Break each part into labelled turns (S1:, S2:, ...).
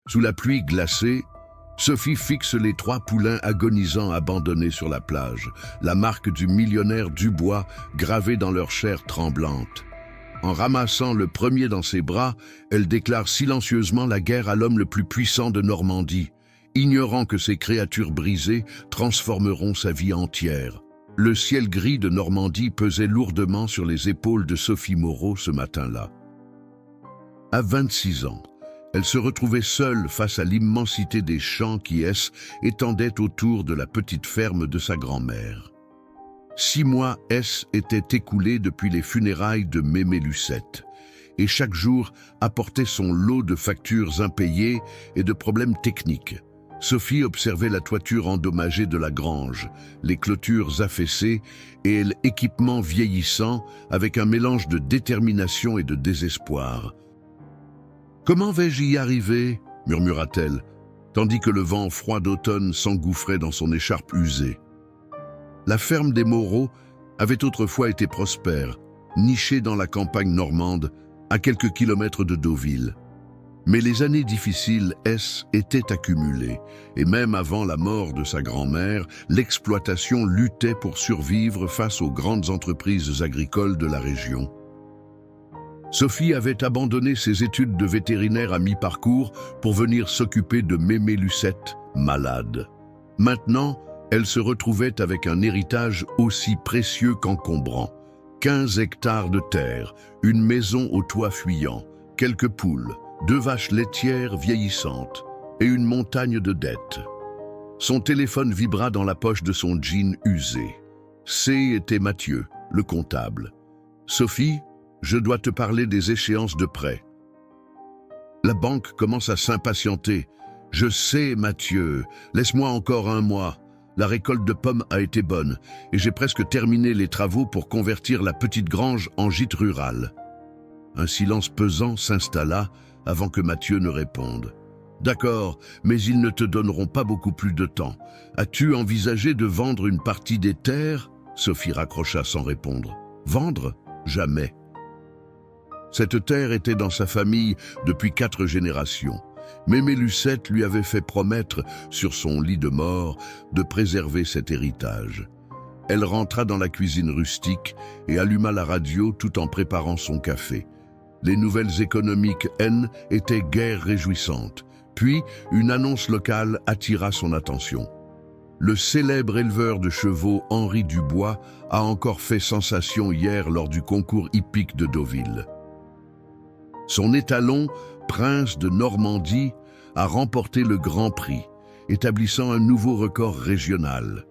S1: Sous la pluie glacée, Sophie fixe les 3 poulains agonisants abandonnés sur la plage, la marque du millionnaire Dubois gravée dans leur chair tremblante. En ramassant le premier dans ses bras, elle déclare silencieusement la guerre à l'homme le plus puissant de Normandie, ignorant que ces créatures brisées transformeront sa vie entière. Le ciel gris de Normandie pesait lourdement sur les épaules de Sophie Moreau ce matin-là. À 26 ans, elle se retrouvait seule face à l'immensité des champs qui étendaient autour de la petite ferme de sa grand-mère. 6 mois étaient écoulés depuis les funérailles de Mémé Lucette, et chaque jour apportait son lot de factures impayées et de problèmes techniques. Sophie observait la toiture endommagée de la grange, les clôtures affaissées et l'équipement vieillissant avec un mélange de détermination et de désespoir. « Comment vais-je y arriver ?» murmura-t-elle, tandis que le vent froid d'automne s'engouffrait dans son écharpe usée. La ferme des Moreau avait autrefois été prospère, nichée dans la campagne normande, à quelques kilomètres de Deauville. Mais les années difficiles étaient accumulées, et même avant la mort de sa grand-mère, l'exploitation luttait pour survivre face aux grandes entreprises agricoles de la région. Sophie avait abandonné ses études de vétérinaire à mi-parcours pour venir s'occuper de Mémé Lucette, malade. Maintenant, elle se retrouvait avec un héritage aussi précieux qu'encombrant. 15 hectares de terre, une maison au toit fuyant, quelques poules, 2 vaches laitières vieillissantes et une montagne de dettes. Son téléphone vibra dans la poche de son jean usé. C'était Mathieu, le comptable. « Sophie, je dois te parler des échéances de prêt. » La banque commence à s'impatienter. « Je sais, Mathieu, laisse-moi encore 1 mois. La récolte de pommes a été bonne et j'ai presque terminé les travaux pour convertir la petite grange en gîte rural. » Un silence pesant s'installa avant que Mathieu ne réponde. « D'accord, mais ils ne te donneront pas beaucoup plus de temps. As-tu envisagé de vendre une partie des terres ?» Sophie raccrocha sans répondre. « Vendre ? Jamais. » Cette terre était dans sa famille depuis 4 générations. Mémé Lucette lui avait fait promettre, sur son lit de mort, de préserver cet héritage. Elle rentra dans la cuisine rustique et alluma la radio tout en préparant son café. Les nouvelles économiques étaient guère réjouissantes. Puis, une annonce locale attira son attention. Le célèbre éleveur de chevaux Henri Dubois a encore fait sensation hier lors du concours hippique de Deauville. Son étalon, prince de Normandie, a remporté le Grand Prix, établissant un nouveau record régional.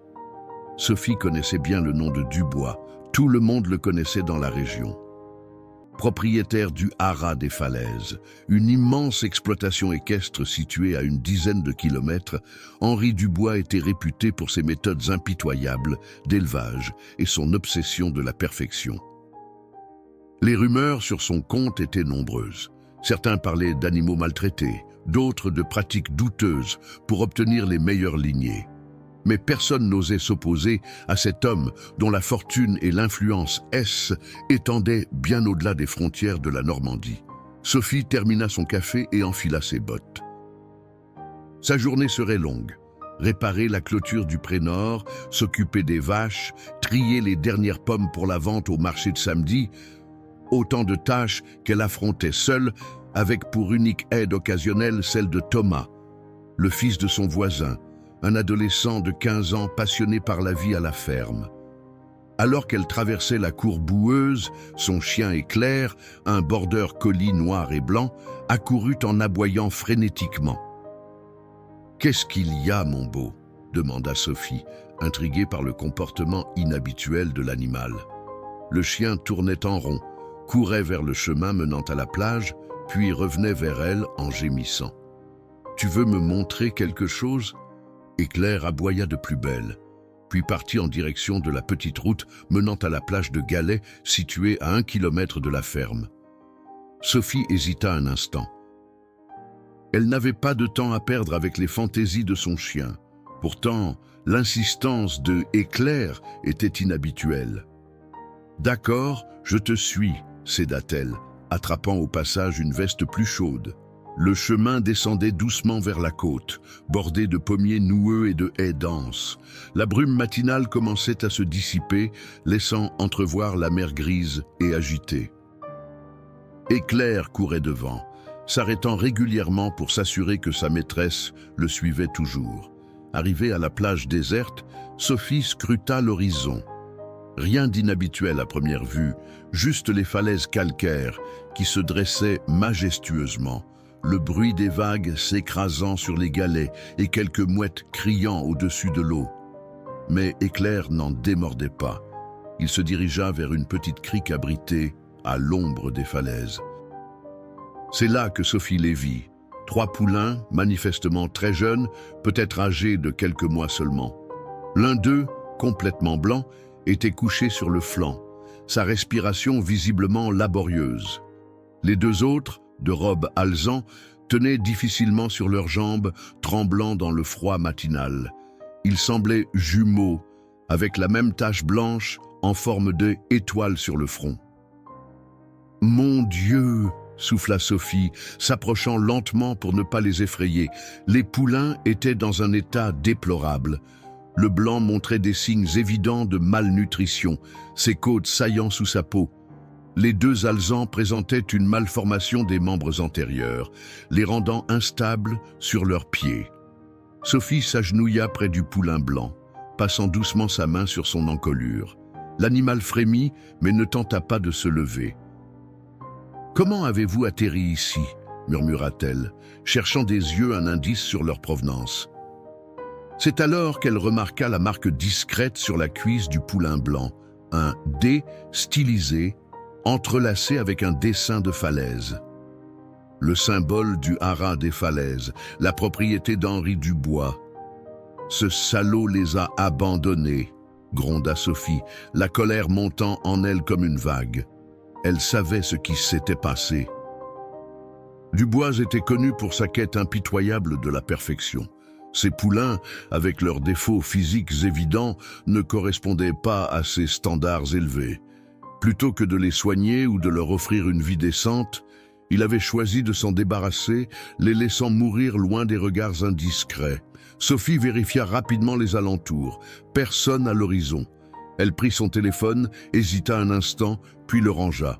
S1: Sophie connaissait bien le nom de Dubois, tout le monde le connaissait dans la région. Propriétaire du Haras des Falaises, une immense exploitation équestre située à une dizaine de kilomètres, Henri Dubois était réputé pour ses méthodes impitoyables d'élevage et son obsession de la perfection. Les rumeurs sur son compte étaient nombreuses. Certains parlaient d'animaux maltraités, d'autres de pratiques douteuses pour obtenir les meilleures lignées. Mais personne n'osait s'opposer à cet homme dont la fortune et l'influence étendaient bien au-delà des frontières de la Normandie. Sophie termina son café et enfila ses bottes. Sa journée serait longue. Réparer la clôture du Pré-Nord, s'occuper des vaches, trier les dernières pommes pour la vente au marché de samedi, autant de tâches qu'elle affrontait seule, avec pour unique aide occasionnelle celle de Thomas, le fils de son voisin, un adolescent de 15 ans passionné par la vie à la ferme. Alors qu'elle traversait la cour boueuse, son chien Éclair, un border collie noir et blanc, accourut en aboyant frénétiquement. « Qu'est-ce qu'il y a, mon beau ?» demanda Sophie, intriguée par le comportement inhabituel de l'animal. Le chien tournait en rond, courait vers le chemin menant à la plage, puis revenait vers elle en gémissant. « Tu veux me montrer quelque chose ?» Éclair aboya de plus belle, puis partit en direction de la petite route menant à la plage de Galets, située à 1 kilomètre de la ferme. Sophie hésita un instant. Elle n'avait pas de temps à perdre avec les fantaisies de son chien. Pourtant, l'insistance de Éclair était inhabituelle. « D'accord, je te suis », céda-t-elle, attrapant au passage une veste plus chaude. Le chemin descendait doucement vers la côte, bordé de pommiers noueux et de haies denses. La brume matinale commençait à se dissiper, laissant entrevoir la mer grise et agitée. Éclair courait devant, s'arrêtant régulièrement pour s'assurer que sa maîtresse le suivait toujours. Arrivée à la plage déserte, Sophie scruta l'horizon. Rien d'inhabituel à première vue, juste les falaises calcaires qui se dressaient majestueusement, le bruit des vagues s'écrasant sur les galets et quelques mouettes criant au-dessus de l'eau. Mais Éclair n'en démordait pas. Il se dirigea vers une petite crique abritée à l'ombre des falaises. C'est là que Sophie les vit. 3 poulains, manifestement très jeunes, peut-être âgés de quelques mois seulement. L'un d'eux, complètement blanc, était couché sur le flanc, sa respiration visiblement laborieuse. Les 2 autres, de robe alezan, tenaient difficilement sur leurs jambes, tremblant dans le froid matinal. Ils semblaient jumeaux, avec la même tache blanche en forme d'étoile sur le front. « Mon Dieu !» souffla Sophie, s'approchant lentement pour ne pas les effrayer. Les poulains étaient dans un état déplorable. Le blanc montrait des signes évidents de malnutrition, ses côtes saillant sous sa peau. Les 2 alezans présentaient une malformation des membres antérieurs, les rendant instables sur leurs pieds. Sophie s'agenouilla près du poulain blanc, passant doucement sa main sur son encolure. L'animal frémit, mais ne tenta pas de se lever. « Comment avez-vous atterri ici ?» murmura-t-elle, cherchant des yeux un indice sur leur provenance. C'est alors qu'elle remarqua la marque discrète sur la cuisse du poulain blanc, un D stylisé, entrelacé avec un dessin de falaise. Le symbole du haras des falaises, la propriété d'Henri Dubois. « Ce salaud les a abandonnés », gronda Sophie, la colère montant en elle comme une vague. Elle savait ce qui s'était passé. Dubois était connu pour sa quête impitoyable de la perfection. Ces poulains, avec leurs défauts physiques évidents, ne correspondaient pas à ses standards élevés. Plutôt que de les soigner ou de leur offrir une vie décente, il avait choisi de s'en débarrasser, les laissant mourir loin des regards indiscrets. Sophie vérifia rapidement les alentours. Personne à l'horizon. Elle prit son téléphone, hésita un instant, puis le rangea.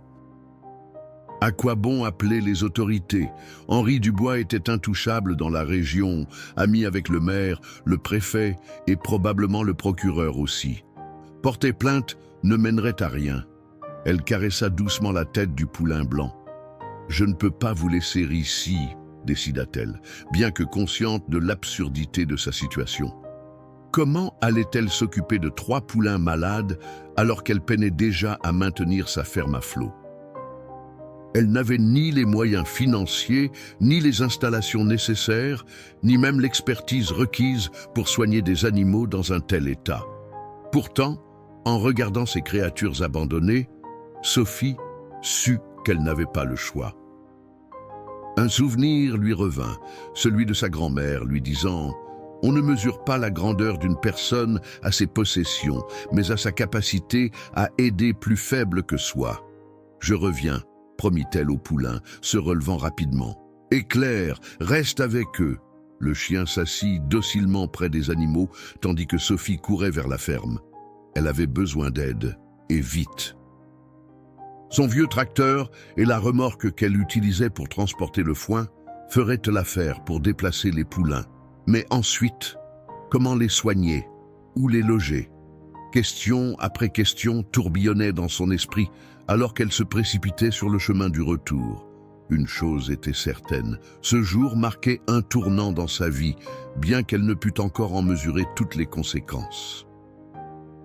S1: À quoi bon appeler les autorités? Henri Dubois était intouchable dans la région, ami avec le maire, le préfet et probablement le procureur aussi. Porter plainte ne mènerait à rien. Elle caressa doucement la tête du poulain blanc. « Je ne peux pas vous laisser ici », décida-t-elle, bien que consciente de l'absurdité de sa situation. Comment allait-elle s'occuper de 3 poulains malades alors qu'elle peinait déjà à maintenir sa ferme à flot? Elle n'avait ni les moyens financiers, ni les installations nécessaires, ni même l'expertise requise pour soigner des animaux dans un tel état. Pourtant, en regardant ces créatures abandonnées, Sophie sut qu'elle n'avait pas le choix. Un souvenir lui revint, celui de sa grand-mère lui disant « On ne mesure pas la grandeur d'une personne à ses possessions, mais à sa capacité à aider plus faible que soi. Je reviens, promit-elle au poulain, se relevant rapidement. Éclair, reste avec eux. » Le chien s'assit docilement près des animaux, tandis que Sophie courait vers la ferme. Elle avait besoin d'aide, et vite. Son vieux tracteur et la remorque qu'elle utilisait pour transporter le foin feraient l'affaire pour déplacer les poulains. Mais ensuite, comment les soigner? Où les loger? Question après question tourbillonnait dans son esprit alors qu'elle se précipitait sur le chemin du retour. Une chose était certaine, ce jour marquait un tournant dans sa vie, bien qu'elle ne pût encore en mesurer toutes les conséquences.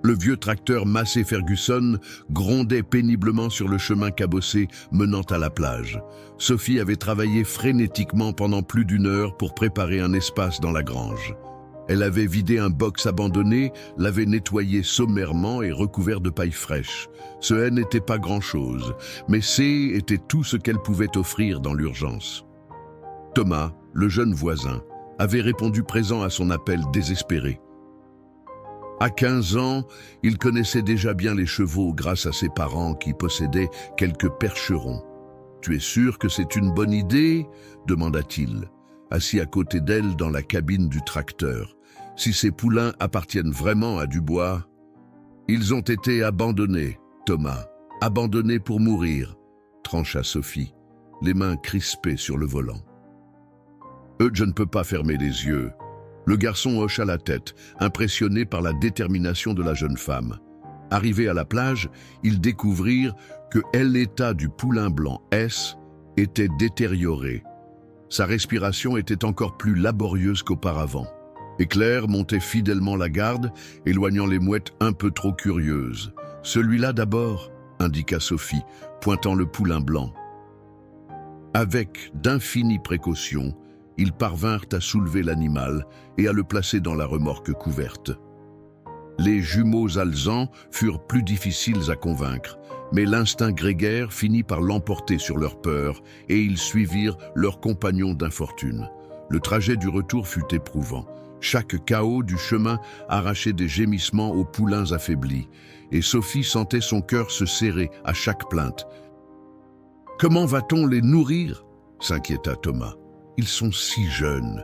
S1: Le vieux tracteur Massey Ferguson grondait péniblement sur le chemin cabossé menant à la plage. Sophie avait travaillé frénétiquement pendant plus d'1 heure pour préparer un espace dans la grange. Elle avait vidé un box abandonné, l'avait nettoyé sommairement et recouvert de paille fraîche. Ce hait n'était pas grand-chose, mais c'est était tout ce qu'elle pouvait offrir dans l'urgence. Thomas, le jeune voisin, avait répondu présent à son appel désespéré. À 15 ans, il connaissait déjà bien les chevaux grâce à ses parents qui possédaient quelques percherons. Tu es sûr que c'est une bonne idée ?» demanda-t-il, assis à côté d'elle dans la cabine du tracteur. « Si ces poulains appartiennent vraiment à Dubois, ils ont été abandonnés, Thomas, abandonnés pour mourir, » trancha Sophie, les mains crispées sur le volant. « Je ne peux pas fermer les yeux. » Le garçon hocha la tête, impressionné par la détermination de la jeune femme. Arrivés à la plage, ils découvrirent que l'état du poulain blanc S était détérioré. Sa respiration était encore plus laborieuse qu'auparavant. Éclair montait fidèlement la garde, éloignant les mouettes un peu trop curieuses. « Celui-là d'abord », indiqua Sophie, pointant le poulain blanc. Avec d'infinies précautions, ils parvinrent à soulever l'animal et à le placer dans la remorque couverte. Les jumeaux alezans furent plus difficiles à convaincre, mais l'instinct grégaire finit par l'emporter sur leur peur et ils suivirent leurs compagnons d'infortune. Le trajet du retour fut éprouvant. Chaque chaos du chemin arrachait des gémissements aux poulains affaiblis, et Sophie sentait son cœur se serrer à chaque plainte. « Comment va-t-on les nourrir ?» s'inquiéta Thomas. « Ils sont si jeunes. »«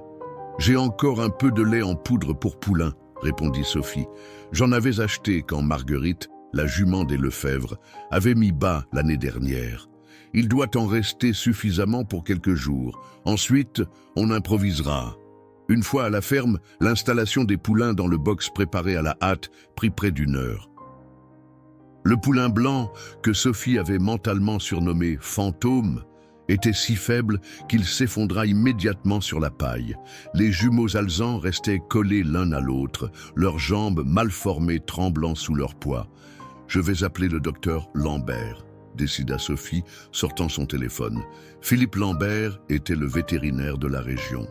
S1: J'ai encore un peu de lait en poudre pour poulain, » répondit Sophie. « J'en avais acheté quand Marguerite, la jument des Lefebvre, avait mis bas l'année dernière. Il doit en rester suffisamment pour quelques jours. Ensuite, on improvisera. » Une fois à la ferme, l'installation des poulains dans le box préparé à la hâte prit près d'1 heure. Le poulain blanc, que Sophie avait mentalement surnommé « fantôme », était si faible qu'il s'effondra immédiatement sur la paille. Les jumeaux alezans restaient collés l'un à l'autre, leurs jambes mal formées tremblant sous leur poids. « Je vais appeler le docteur Lambert », décida Sophie, sortant son téléphone. Philippe Lambert était le vétérinaire de la région.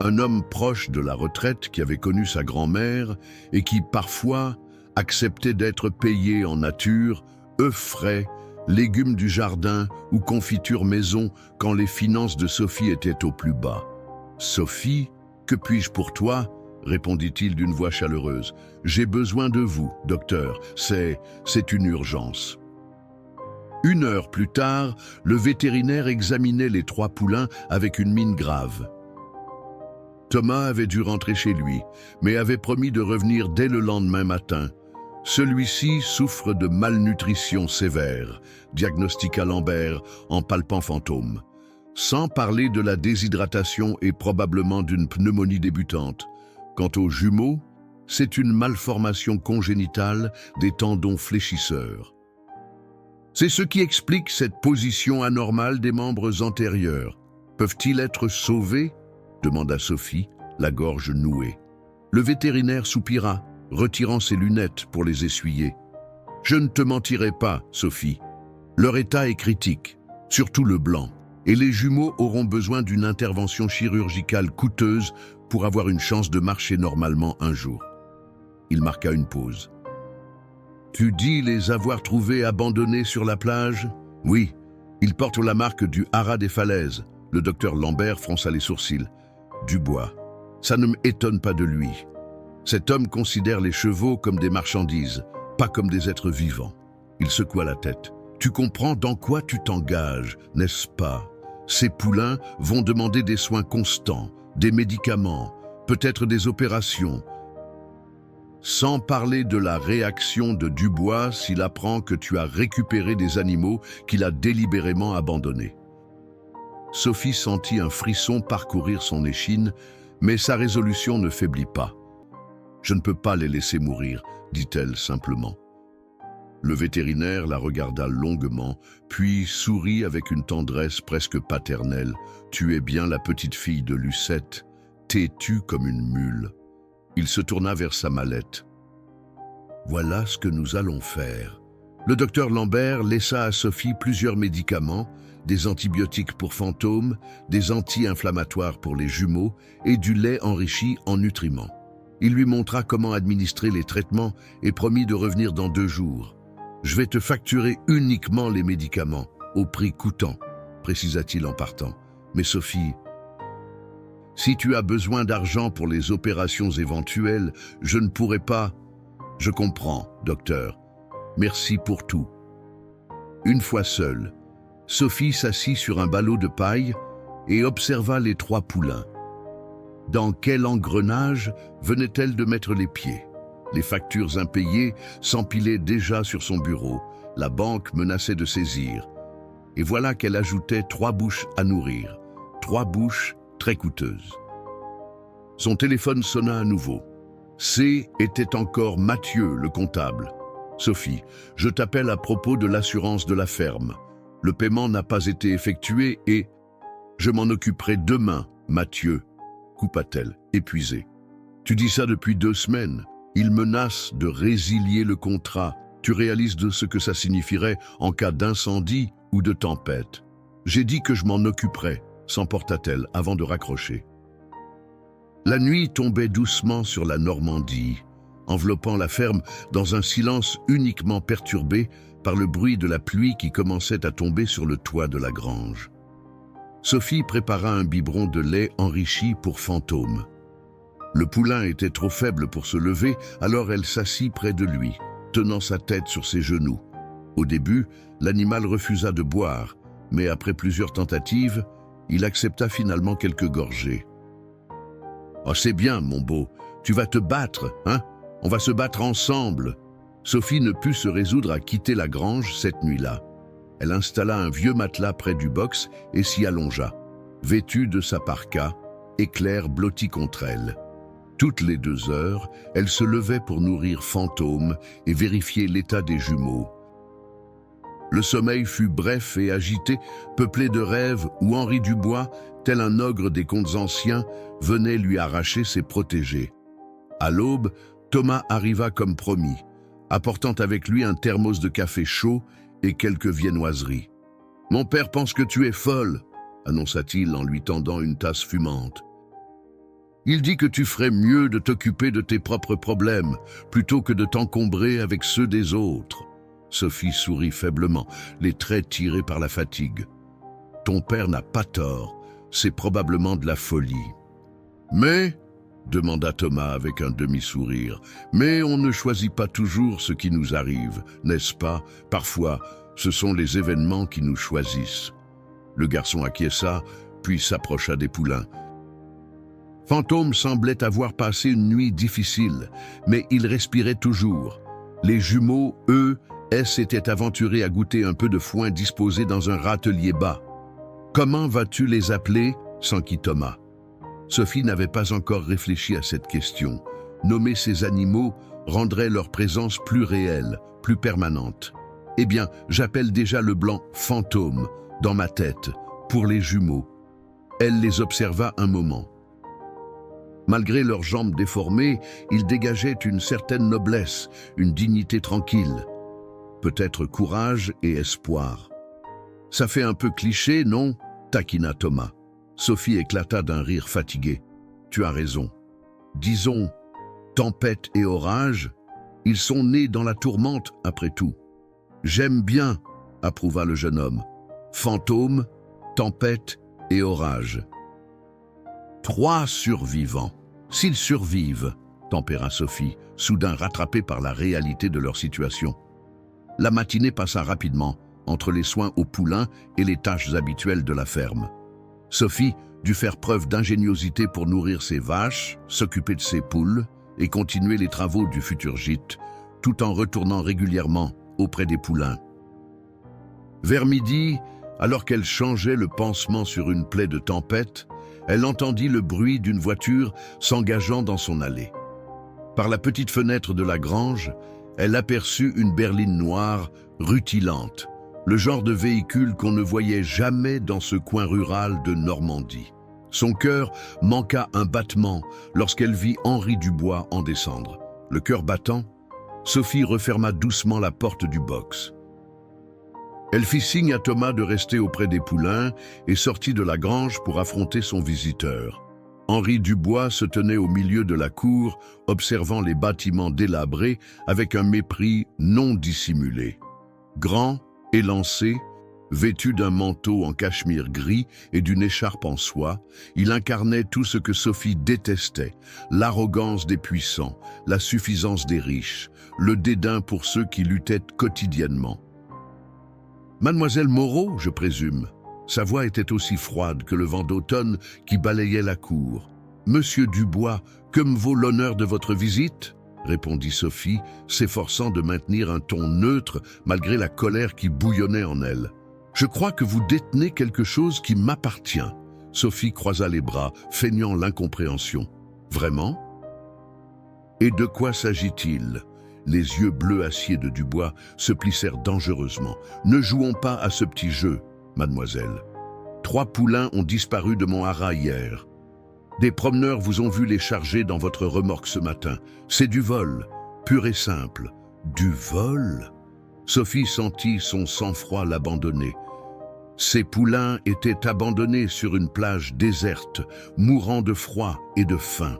S1: Un homme proche de la retraite qui avait connu sa grand-mère et qui, parfois, acceptait d'être payé en nature, œufs frais, légumes du jardin ou confiture maison quand les finances de Sophie étaient au plus bas. « Sophie, que puis-je pour toi ?» répondit-il d'une voix chaleureuse. « J'ai besoin de vous, docteur. C'est une urgence. » 1 heure plus tard, le vétérinaire examinait les 3 poulains avec une mine grave. Thomas avait dû rentrer chez lui, mais avait promis de revenir dès le lendemain matin. Celui-ci souffre de malnutrition sévère, diagnostiqua Lambert en palpant Fantôme. Sans parler de la déshydratation et probablement d'une pneumonie débutante. Quant aux jumeaux, c'est une malformation congénitale des tendons fléchisseurs. C'est ce qui explique cette position anormale des membres antérieurs. Peuvent-ils être sauvés ? Demanda Sophie, la gorge nouée. Le vétérinaire soupira, retirant ses lunettes pour les essuyer. « Je ne te mentirai pas, Sophie. Leur état est critique, surtout le blanc, et les jumeaux auront besoin d'une intervention chirurgicale coûteuse pour avoir une chance de marcher normalement un jour. » Il marqua une pause. « Tu dis les avoir trouvés abandonnés sur la plage ? » ?»« Oui, ils portent la marque du haras des falaises. » Le docteur Lambert fronça les sourcils. « Dubois, ça ne m'étonne pas de lui. Cet homme considère les chevaux comme des marchandises, pas comme des êtres vivants. » Il secoua la tête. « Tu comprends dans quoi tu t'engages, n'est-ce pas ? Ces poulains vont demander des soins constants, des médicaments, peut-être des opérations. Sans parler de la réaction de Dubois s'il apprend que tu as récupéré des animaux qu'il a délibérément abandonnés. » Sophie sentit un frisson parcourir son échine, mais sa résolution ne faiblit pas. « Je ne peux pas les laisser mourir, » dit-elle simplement. Le vétérinaire la regarda longuement, puis sourit avec une tendresse presque paternelle. « Tu es bien la petite fille de Lucette, têtue comme une mule. » Il se tourna vers sa mallette. « Voilà ce que nous allons faire. » Le docteur Lambert laissa à Sophie plusieurs médicaments, des antibiotiques pour Fantôme, des anti-inflammatoires pour les jumeaux et du lait enrichi en nutriments. Il lui montra comment administrer les traitements et promit de revenir dans 2 jours. « Je vais te facturer uniquement les médicaments, au prix coûtant, » précisa-t-il en partant. « Mais Sophie, si tu as besoin d'argent pour les opérations éventuelles, je ne pourrai pas. » « Je comprends, docteur. Merci pour tout. » Une fois seul, Sophie s'assit sur un ballot de paille et observa les 3 poulains. Dans quel engrenage venait-elle de mettre les pieds? Les factures impayées s'empilaient déjà sur son bureau. La banque menaçait de saisir. Et voilà qu'elle ajoutait 3 bouches à nourrir. 3 bouches très coûteuses. Son téléphone sonna à nouveau. C était encore Mathieu, le comptable. « Sophie, je t'appelle à propos de l'assurance de la ferme. Le paiement n'a pas été effectué et je m'en occuperai demain, Mathieu, coupa-t-elle, épuisée. Tu dis ça depuis 2 semaines. Il menace de résilier le contrat. Tu réalises de ce que ça signifierait en cas d'incendie ou de tempête. J'ai dit que je m'en occuperais, s'emporta-t-elle avant de raccrocher. La nuit tombait doucement sur la Normandie, enveloppant la ferme dans un silence uniquement perturbé par le bruit de la pluie qui commençait à tomber sur le toit de la grange. Sophie prépara un biberon de lait enrichi pour Fantôme. Le poulain était trop faible pour se lever, alors elle s'assit près de lui, tenant sa tête sur ses genoux. Au début, l'animal refusa de boire, mais après plusieurs tentatives, il accepta finalement quelques gorgées. « Oh, c'est bien, mon beau, tu vas te battre, hein? On va se battre ensemble !» Sophie ne put se résoudre à quitter la grange cette nuit-là. Elle installa un vieux matelas près du box et s'y allongea, vêtue de sa parka, éclair blotti contre elle. Toutes les 2 heures, elle se levait pour nourrir Fantôme et vérifier l'état des jumeaux. Le sommeil fut bref et agité, peuplé de rêves où Henri Dubois, tel un ogre des contes anciens, venait lui arracher ses protégés. À l'aube, Thomas arriva comme promis, apportant avec lui un thermos de café chaud et quelques viennoiseries. « Mon père pense que tu es folle », annonça-t-il en lui tendant une tasse fumante. « Il dit que tu ferais mieux de t'occuper de tes propres problèmes, plutôt que de t'encombrer avec ceux des autres. » Sophie sourit faiblement, les traits tirés par la fatigue. « Ton père n'a pas tort, c'est probablement de la folie. »« Mais ?» demanda Thomas avec un demi-sourire. « Mais on ne choisit pas toujours ce qui nous arrive, n'est-ce pas? Parfois, ce sont les événements qui nous choisissent. » Le garçon acquiesça, puis s'approcha des poulains. Fantôme semblait avoir passé une nuit difficile, mais il respirait toujours. Les jumeaux, eux, s'étaient aventurés à goûter un peu de foin disposé dans un râtelier bas. « Comment vas-tu les appeler ?» s'enquit Thomas. Sophie n'avait pas encore réfléchi à cette question. Nommer ces animaux rendrait leur présence plus réelle, plus permanente. « Eh bien, j'appelle déjà le blanc Fantôme, dans ma tête, pour les jumeaux. » Elle les observa un moment. Malgré leurs jambes déformées, ils dégageaient une certaine noblesse, une dignité tranquille. Peut-être courage et espoir. « Ça fait un peu cliché, non ?» taquina Thomas. Sophie éclata d'un rire fatigué. « Tu as raison. Disons, tempête et orage, ils sont nés dans la tourmente après tout. »« J'aime bien, » approuva le jeune homme. « Fantôme, tempête et orage. » 3 survivants. S'ils survivent, tempéra Sophie, soudain rattrapée par la réalité de leur situation. La matinée passa rapidement, entre les soins aux poulains et les tâches habituelles de la ferme. Sophie dut faire preuve d'ingéniosité pour nourrir ses vaches, s'occuper de ses poules et continuer les travaux du futur gîte, tout en retournant régulièrement auprès des poulains. Vers midi, alors qu'elle changeait le pansement sur une plaie de tempête, elle entendit le bruit d'une voiture s'engageant dans son allée. Par la petite fenêtre de la grange, elle aperçut une berline noire rutilante, le genre de véhicule qu'on ne voyait jamais dans ce coin rural de Normandie. Son cœur manqua un battement lorsqu'elle vit Henri Dubois en descendre. Le cœur battant, Sophie referma doucement la porte du box. Elle fit signe à Thomas de rester auprès des poulains et sortit de la grange pour affronter son visiteur. Henri Dubois se tenait au milieu de la cour, observant les bâtiments délabrés avec un mépris non dissimulé. Grand, élancé, vêtu d'un manteau en cachemire gris et d'une écharpe en soie, il incarnait tout ce que Sophie détestait, l'arrogance des puissants, la suffisance des riches, le dédain pour ceux qui luttaient quotidiennement. Mademoiselle Moreau, je présume. Sa voix était aussi froide que le vent d'automne qui balayait la cour. Monsieur Dubois, que me vaut l'honneur de votre visite ? Répondit Sophie, s'efforçant de maintenir un ton neutre malgré la colère qui bouillonnait en elle. Je crois que vous détenez quelque chose qui m'appartient. Sophie croisa les bras, feignant l'incompréhension. Vraiment ? Et de quoi s'agit-il ? Les yeux bleus acier de Dubois se plissèrent dangereusement. Ne jouons pas à ce petit jeu, mademoiselle. 3 poulains ont disparu de mon haras hier. Des promeneurs vous ont vu les charger dans votre remorque ce matin. C'est du vol, pur et simple. Du vol ? Sophie sentit son sang-froid l'abandonner. Ces poulains étaient abandonnés sur une plage déserte, mourant de froid et de faim.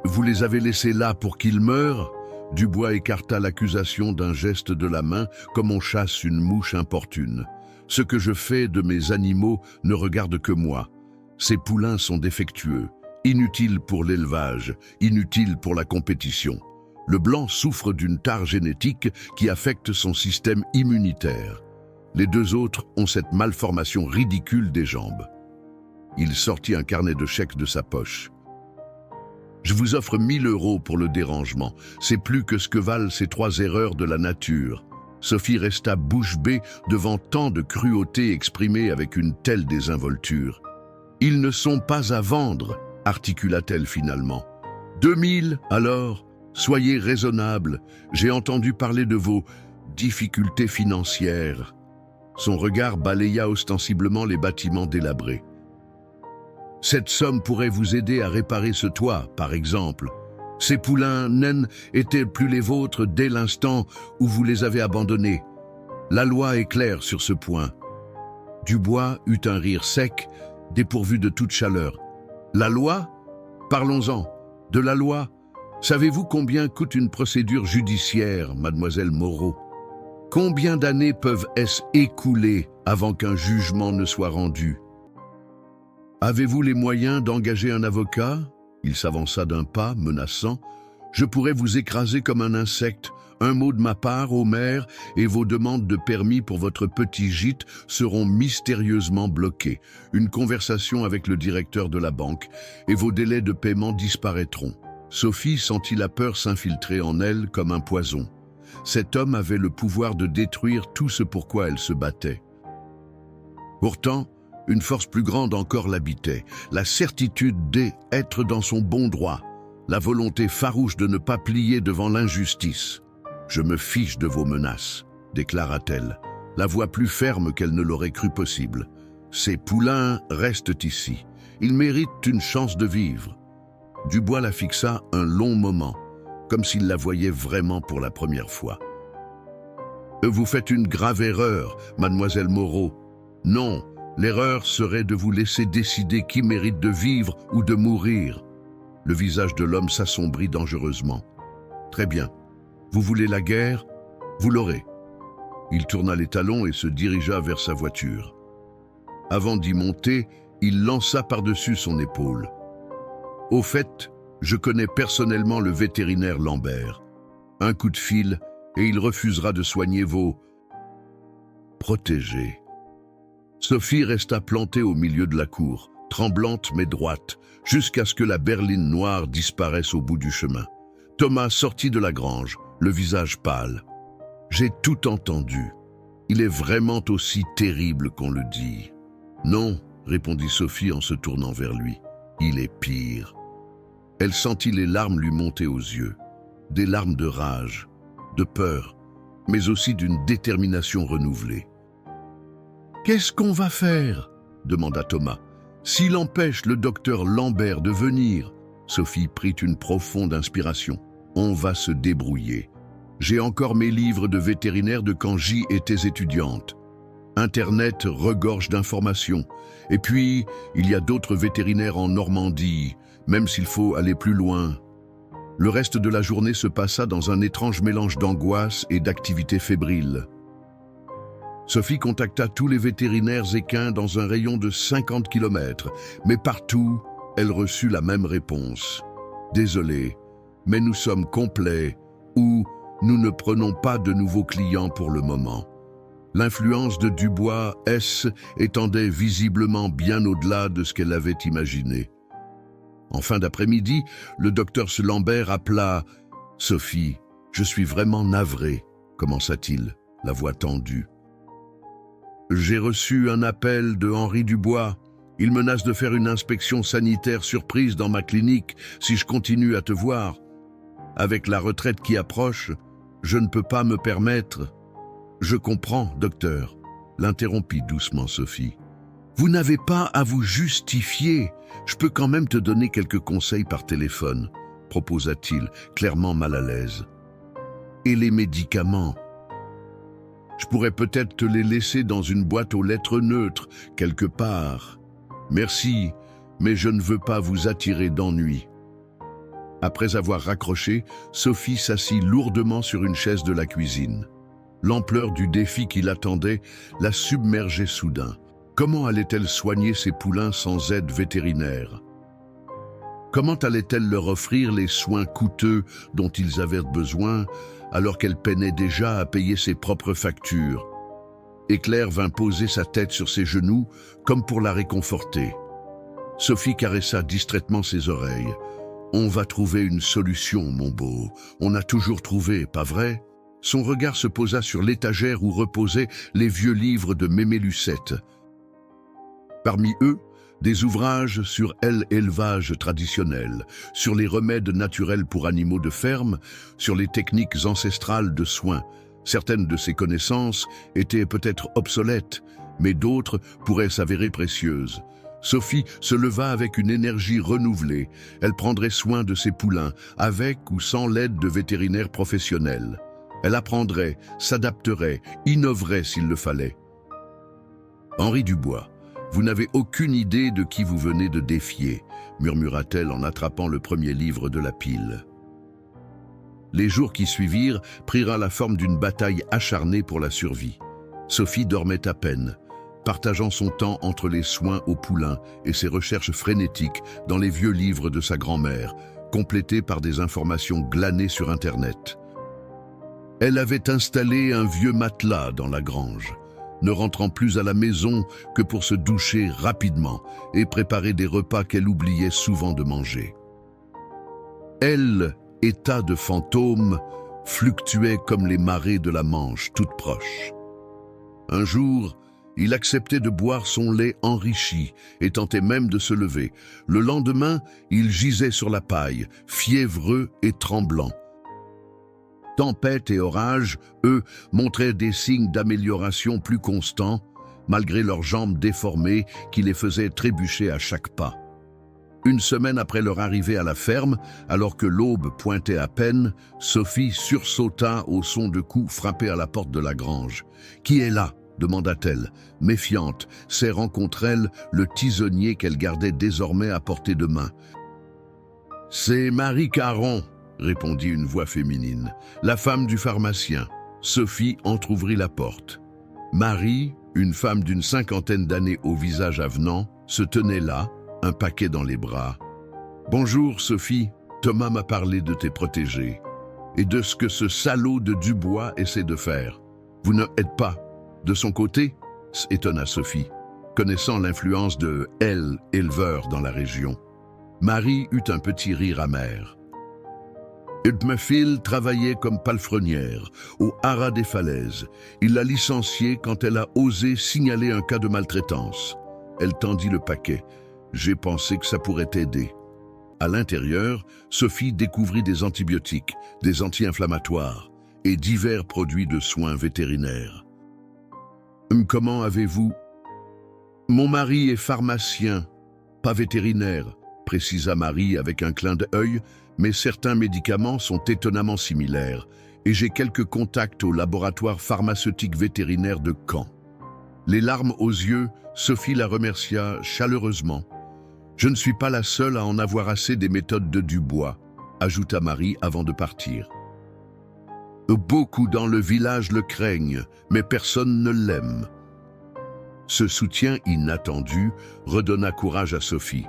S1: Vous les avez laissés là pour qu'ils meurent ? Dubois écarta l'accusation d'un geste de la main, comme on chasse une mouche importune. Ce que je fais de mes animaux ne regarde que moi. Ces poulains sont défectueux, inutiles pour l'élevage, inutiles pour la compétition. Le blanc souffre d'une tare génétique qui affecte son système immunitaire. Les 2 autres ont cette malformation ridicule des jambes. Il sortit un carnet de chèques de sa poche. Je vous offre 1 000 € pour le dérangement. C'est plus que ce que valent ces 3 erreurs de la nature. Sophie resta bouche bée devant tant de cruauté exprimée avec une telle désinvolture. Ils ne sont pas à vendre, articula-t-elle finalement. 2 000 alors ? Soyez raisonnable. J'ai entendu parler de vos difficultés financières. Son regard balaya ostensiblement les bâtiments délabrés. Cette somme pourrait vous aider à réparer ce toit, par exemple. Ces poulains naines étaient plus les vôtres dès l'instant où vous les avez abandonnés. La loi est claire sur ce point. Dubois eut un rire sec, dépourvu de toute chaleur. La loi ? Parlons-en. De la loi ? Savez-vous combien coûte une procédure judiciaire, mademoiselle Moreau ? Combien d'années peuvent-elles écouler avant qu'un jugement ne soit rendu ? Avez-vous les moyens d'engager un avocat ? Il s'avança d'un pas, menaçant. Je pourrais vous écraser comme un insecte. Un mot de ma part au maire et vos demandes de permis pour votre petit gîte seront mystérieusement bloquées. Une conversation avec le directeur de la banque et vos délais de paiement disparaîtront. Sophie sentit la peur s'infiltrer en elle comme un poison. Cet homme avait le pouvoir de détruire tout ce pour quoi elle se battait. Pourtant, une force plus grande encore l'habitait, la certitude d'être dans son bon droit, la volonté farouche de ne pas plier devant l'injustice. « Je me fiche de vos menaces », déclara-t-elle, la voix plus ferme qu'elle ne l'aurait cru possible. « Ces poulains restent ici. Ils méritent une chance de vivre. » Dubois la fixa un long moment, comme s'il la voyait vraiment pour la première fois. « Vous faites une grave erreur, mademoiselle Moreau. Non, l'erreur serait de vous laisser décider qui mérite de vivre ou de mourir. » Le visage de l'homme s'assombrit dangereusement. « Très bien. Vous voulez la guerre ? Vous l'aurez. » Il tourna les talons et se dirigea vers sa voiture. Avant d'y monter, il lança par-dessus son épaule. « Au fait, je connais personnellement le vétérinaire Lambert. Un coup de fil et il refusera de soigner vos protégés. » Sophie resta plantée au milieu de la cour, tremblante mais droite, jusqu'à ce que la berline noire disparaisse au bout du chemin. Thomas sortit de la grange, le visage pâle. « J'ai tout entendu. Il est vraiment aussi terrible qu'on le dit. »« Non, » répondit Sophie en se tournant vers lui. « Il est pire. » Elle sentit les larmes lui monter aux yeux. Des larmes de rage, de peur, mais aussi d'une détermination renouvelée. « Qu'est-ce qu'on va faire ?» demanda Thomas. « S'il empêche le docteur Lambert de venir ?» Sophie prit une profonde inspiration. « On va se débrouiller. J'ai encore mes livres de vétérinaire de quand j'y étais étudiante. Internet regorge d'informations. Et puis, il y a d'autres vétérinaires en Normandie, même s'il faut aller plus loin. » Le reste de la journée se passa dans un étrange mélange d'angoisse et d'activité fébrile. Sophie contacta tous les vétérinaires équins dans un rayon de 50 km, mais partout, elle reçut la même réponse. « Désolé, mais nous sommes complets ou nous ne prenons pas de nouveaux clients pour le moment. » L'influence de Dubois S étendait visiblement bien au-delà de ce qu'elle avait imaginé. En fin d'après-midi, le docteur Lambert appela « Sophie, je suis vraiment navré », commença-t-il, la voix tendue. « J'ai reçu un appel de Henri Dubois. Il menace de faire une inspection sanitaire surprise dans ma clinique si je continue à te voir. Avec la retraite qui approche, je ne peux pas me permettre... » « Je comprends, docteur, » l'interrompit doucement Sophie. « Vous n'avez pas à vous justifier. Je peux quand même te donner quelques conseils par téléphone, » proposa-t-il, clairement mal à l'aise. « Et les médicaments? Je pourrais peut-être te les laisser dans une boîte aux lettres neutres, quelque part. Merci, mais je ne veux pas vous attirer d'ennui. » Après avoir raccroché, Sophie s'assit lourdement sur une chaise de la cuisine. L'ampleur du défi qui l'attendait la submergeait soudain. Comment allait-elle soigner ses poulains sans aide vétérinaire? Comment allait-elle leur offrir les soins coûteux dont ils avaient besoin alors qu'elle peinait déjà à payer ses propres factures? Et Claire vint poser sa tête sur ses genoux comme pour la réconforter. Sophie caressa distraitement ses oreilles. « On va trouver une solution, mon beau. On a toujours trouvé, pas vrai ?» Son regard se posa sur l'étagère où reposaient les vieux livres de Mémé Lucette. Parmi eux, des ouvrages sur l'élevage traditionnel, sur les remèdes naturels pour animaux de ferme, sur les techniques ancestrales de soins. Certaines de ces connaissances étaient peut-être obsolètes, mais d'autres pourraient s'avérer précieuses. Sophie se leva avec une énergie renouvelée. Elle prendrait soin de ses poulains, avec ou sans l'aide de vétérinaires professionnels. Elle apprendrait, s'adapterait, innoverait s'il le fallait. Henri Dubois, vous n'avez aucune idée de qui vous venez de défier, murmura-t-elle en attrapant le premier livre de la pile. Les jours qui suivirent prirent la forme d'une bataille acharnée pour la survie. Sophie dormait à peine, partageant son temps entre les soins aux poulains et ses recherches frénétiques dans les vieux livres de sa grand-mère, complétés par des informations glanées sur Internet. Elle avait installé un vieux matelas dans la grange, ne rentrant plus à la maison que pour se doucher rapidement et préparer des repas qu'elle oubliait souvent de manger. Elle, état de fantôme, fluctuait comme les marées de la Manche, toutes proches. Un jour, il acceptait de boire son lait enrichi et tentait même de se lever. Le lendemain, il gisait sur la paille, fiévreux et tremblant. Tempête et orage, eux, montraient des signes d'amélioration plus constants, malgré leurs jambes déformées qui les faisaient trébucher à chaque pas. Une semaine après leur arrivée à la ferme, alors que l'aube pointait à peine, Sophie sursauta au son de coups frappés à la porte de la grange. « Qui est là ?» demanda-t-elle, méfiante, serrant contre elle le tisonnier qu'elle gardait désormais à portée de main. « C'est Marie Caron !» répondit une voix féminine, la femme du pharmacien. Sophie entr'ouvrit la porte. Marie, une femme d'une cinquantaine d'années au visage avenant, se tenait là, un paquet dans les bras. « Bonjour Sophie, Thomas m'a parlé de tes protégés et de ce que ce salaud de Dubois essaie de faire. Vous ne aidez pas. » De son côté, s'étonna Sophie, connaissant l'influence de éleveur dans la région. Marie eut un petit rire amer. Edmephil travaillait comme palefrenière au haras des Falaises. Il l'a licenciée quand elle a osé signaler un cas de maltraitance. Elle tendit le paquet. J'ai pensé que ça pourrait t'aider. À l'intérieur, Sophie découvrit des antibiotiques, des anti-inflammatoires et divers produits de soins vétérinaires. Comment avez-vous? Mon mari est pharmacien, pas vétérinaire, précisa Marie avec un clin d'œil, mais certains médicaments sont étonnamment similaires et j'ai quelques contacts au laboratoire pharmaceutique vétérinaire de Caen. Les larmes aux yeux, Sophie la remercia chaleureusement. Je ne suis pas la seule à en avoir assez des méthodes de Dubois, ajouta Marie avant de partir. Beaucoup dans le village le craignent, mais personne ne l'aime. Ce soutien inattendu redonna courage à Sophie.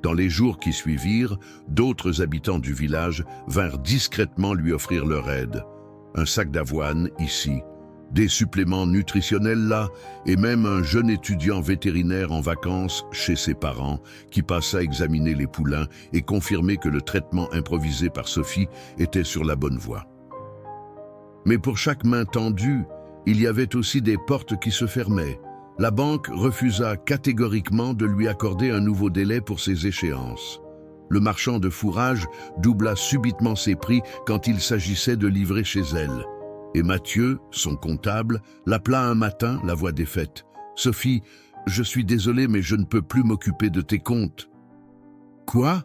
S1: Dans les jours qui suivirent, d'autres habitants du village vinrent discrètement lui offrir leur aide. Un sac d'avoine ici, Des suppléments nutritionnels là, et même un jeune étudiant vétérinaire en vacances chez ses parents qui passa examiner les poulains et confirmer que le traitement improvisé par Sophie était sur la bonne voie. Mais pour chaque main tendue, il y avait aussi des portes qui se fermaient. La banque refusa catégoriquement de lui accorder un nouveau délai pour ses échéances. Le marchand de fourrage doubla subitement ses prix quand il s'agissait de livrer chez elle. Et Mathieu, son comptable, l'appela un matin, la voix défaite. « Sophie, je suis désolé, mais je ne peux plus m'occuper de tes comptes. »« Quoi ?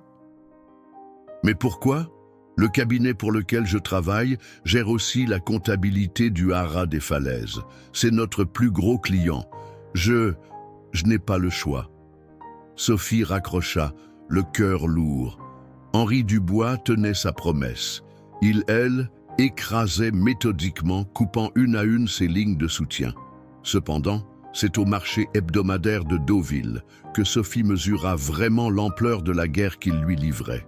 S1: Mais pourquoi ? Le cabinet pour lequel je travaille gère aussi la comptabilité du Haras des Falaises. C'est notre plus gros client. Je n'ai pas le choix. » Sophie raccrocha, le cœur lourd. Henri Dubois tenait sa promesse. Elle, écrasait méthodiquement, coupant une à une ses lignes de soutien. Cependant, c'est au marché hebdomadaire de Deauville que Sophie mesura vraiment l'ampleur de la guerre qu'il lui livrait.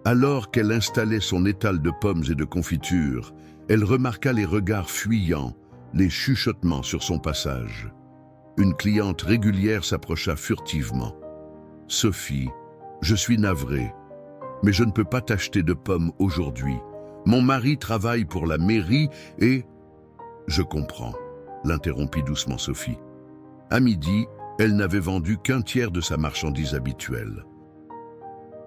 S1: Alors qu'elle installait son étal de pommes et de confitures, elle remarqua les regards fuyants, les chuchotements sur son passage. Une cliente régulière s'approcha furtivement. « Sophie, je suis navrée, mais je ne peux pas t'acheter de pommes aujourd'hui. Mon mari travaille pour la mairie et... » « Je comprends, » l'interrompit doucement Sophie. À midi, elle n'avait vendu qu'un tiers de sa marchandise habituelle.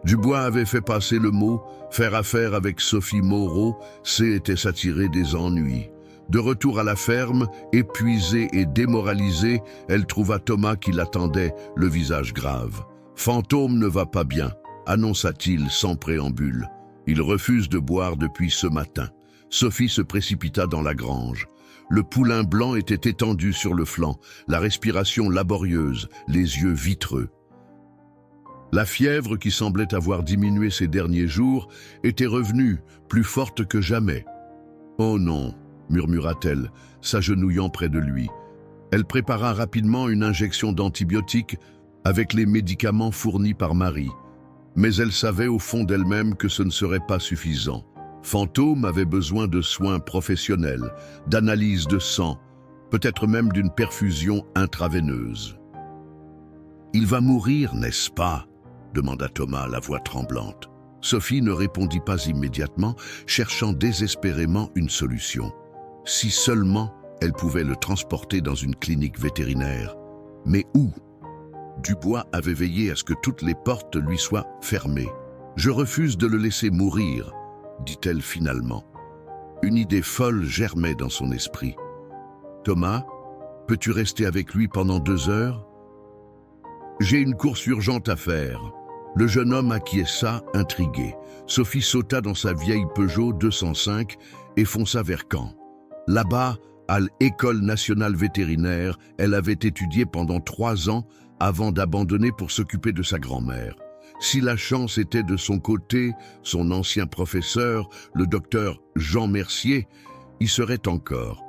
S1: Dubois avait fait passer le mot « faire affaire avec Sophie Moreau », c'était s'attirer des ennuis. De retour à la ferme, épuisée et démoralisée, elle trouva Thomas qui l'attendait, le visage grave. « Fantôme ne va pas bien », annonça-t-il sans préambule. « Il refuse de boire depuis ce matin. » Sophie se précipita dans la grange. Le poulain blanc était étendu sur le flanc, la respiration laborieuse, les yeux vitreux. La fièvre qui semblait avoir diminué ces derniers jours était revenue, plus forte que jamais. « Oh non !» murmura-t-elle, s'agenouillant près de lui. Elle prépara rapidement une injection d'antibiotiques avec les médicaments fournis par Marie. Mais elle savait au fond d'elle-même que ce ne serait pas suffisant. Fantôme avait besoin de soins professionnels, d'analyse de sang, peut-être même d'une perfusion intraveineuse. « Il va mourir, n'est-ce pas ?» demanda Thomas, la voix tremblante. Sophie ne répondit pas immédiatement, cherchant désespérément une solution. Si seulement elle pouvait le transporter dans une clinique vétérinaire. Mais où ? Dubois avait veillé à ce que toutes les portes lui soient fermées. « Je refuse de le laisser mourir », dit-elle finalement. Une idée folle germait dans son esprit. « Thomas, peux-tu rester avec lui pendant 2 heures ? » « J'ai une course urgente à faire. » Le jeune homme acquiesça, intrigué. Sophie sauta dans sa vieille Peugeot 205 et fonça vers Caen. Là-bas, à l'École nationale vétérinaire, elle avait étudié pendant 3 ans avant d'abandonner pour s'occuper de sa grand-mère. Si la chance était de son côté, son ancien professeur, le docteur Jean Mercier, y serait encore.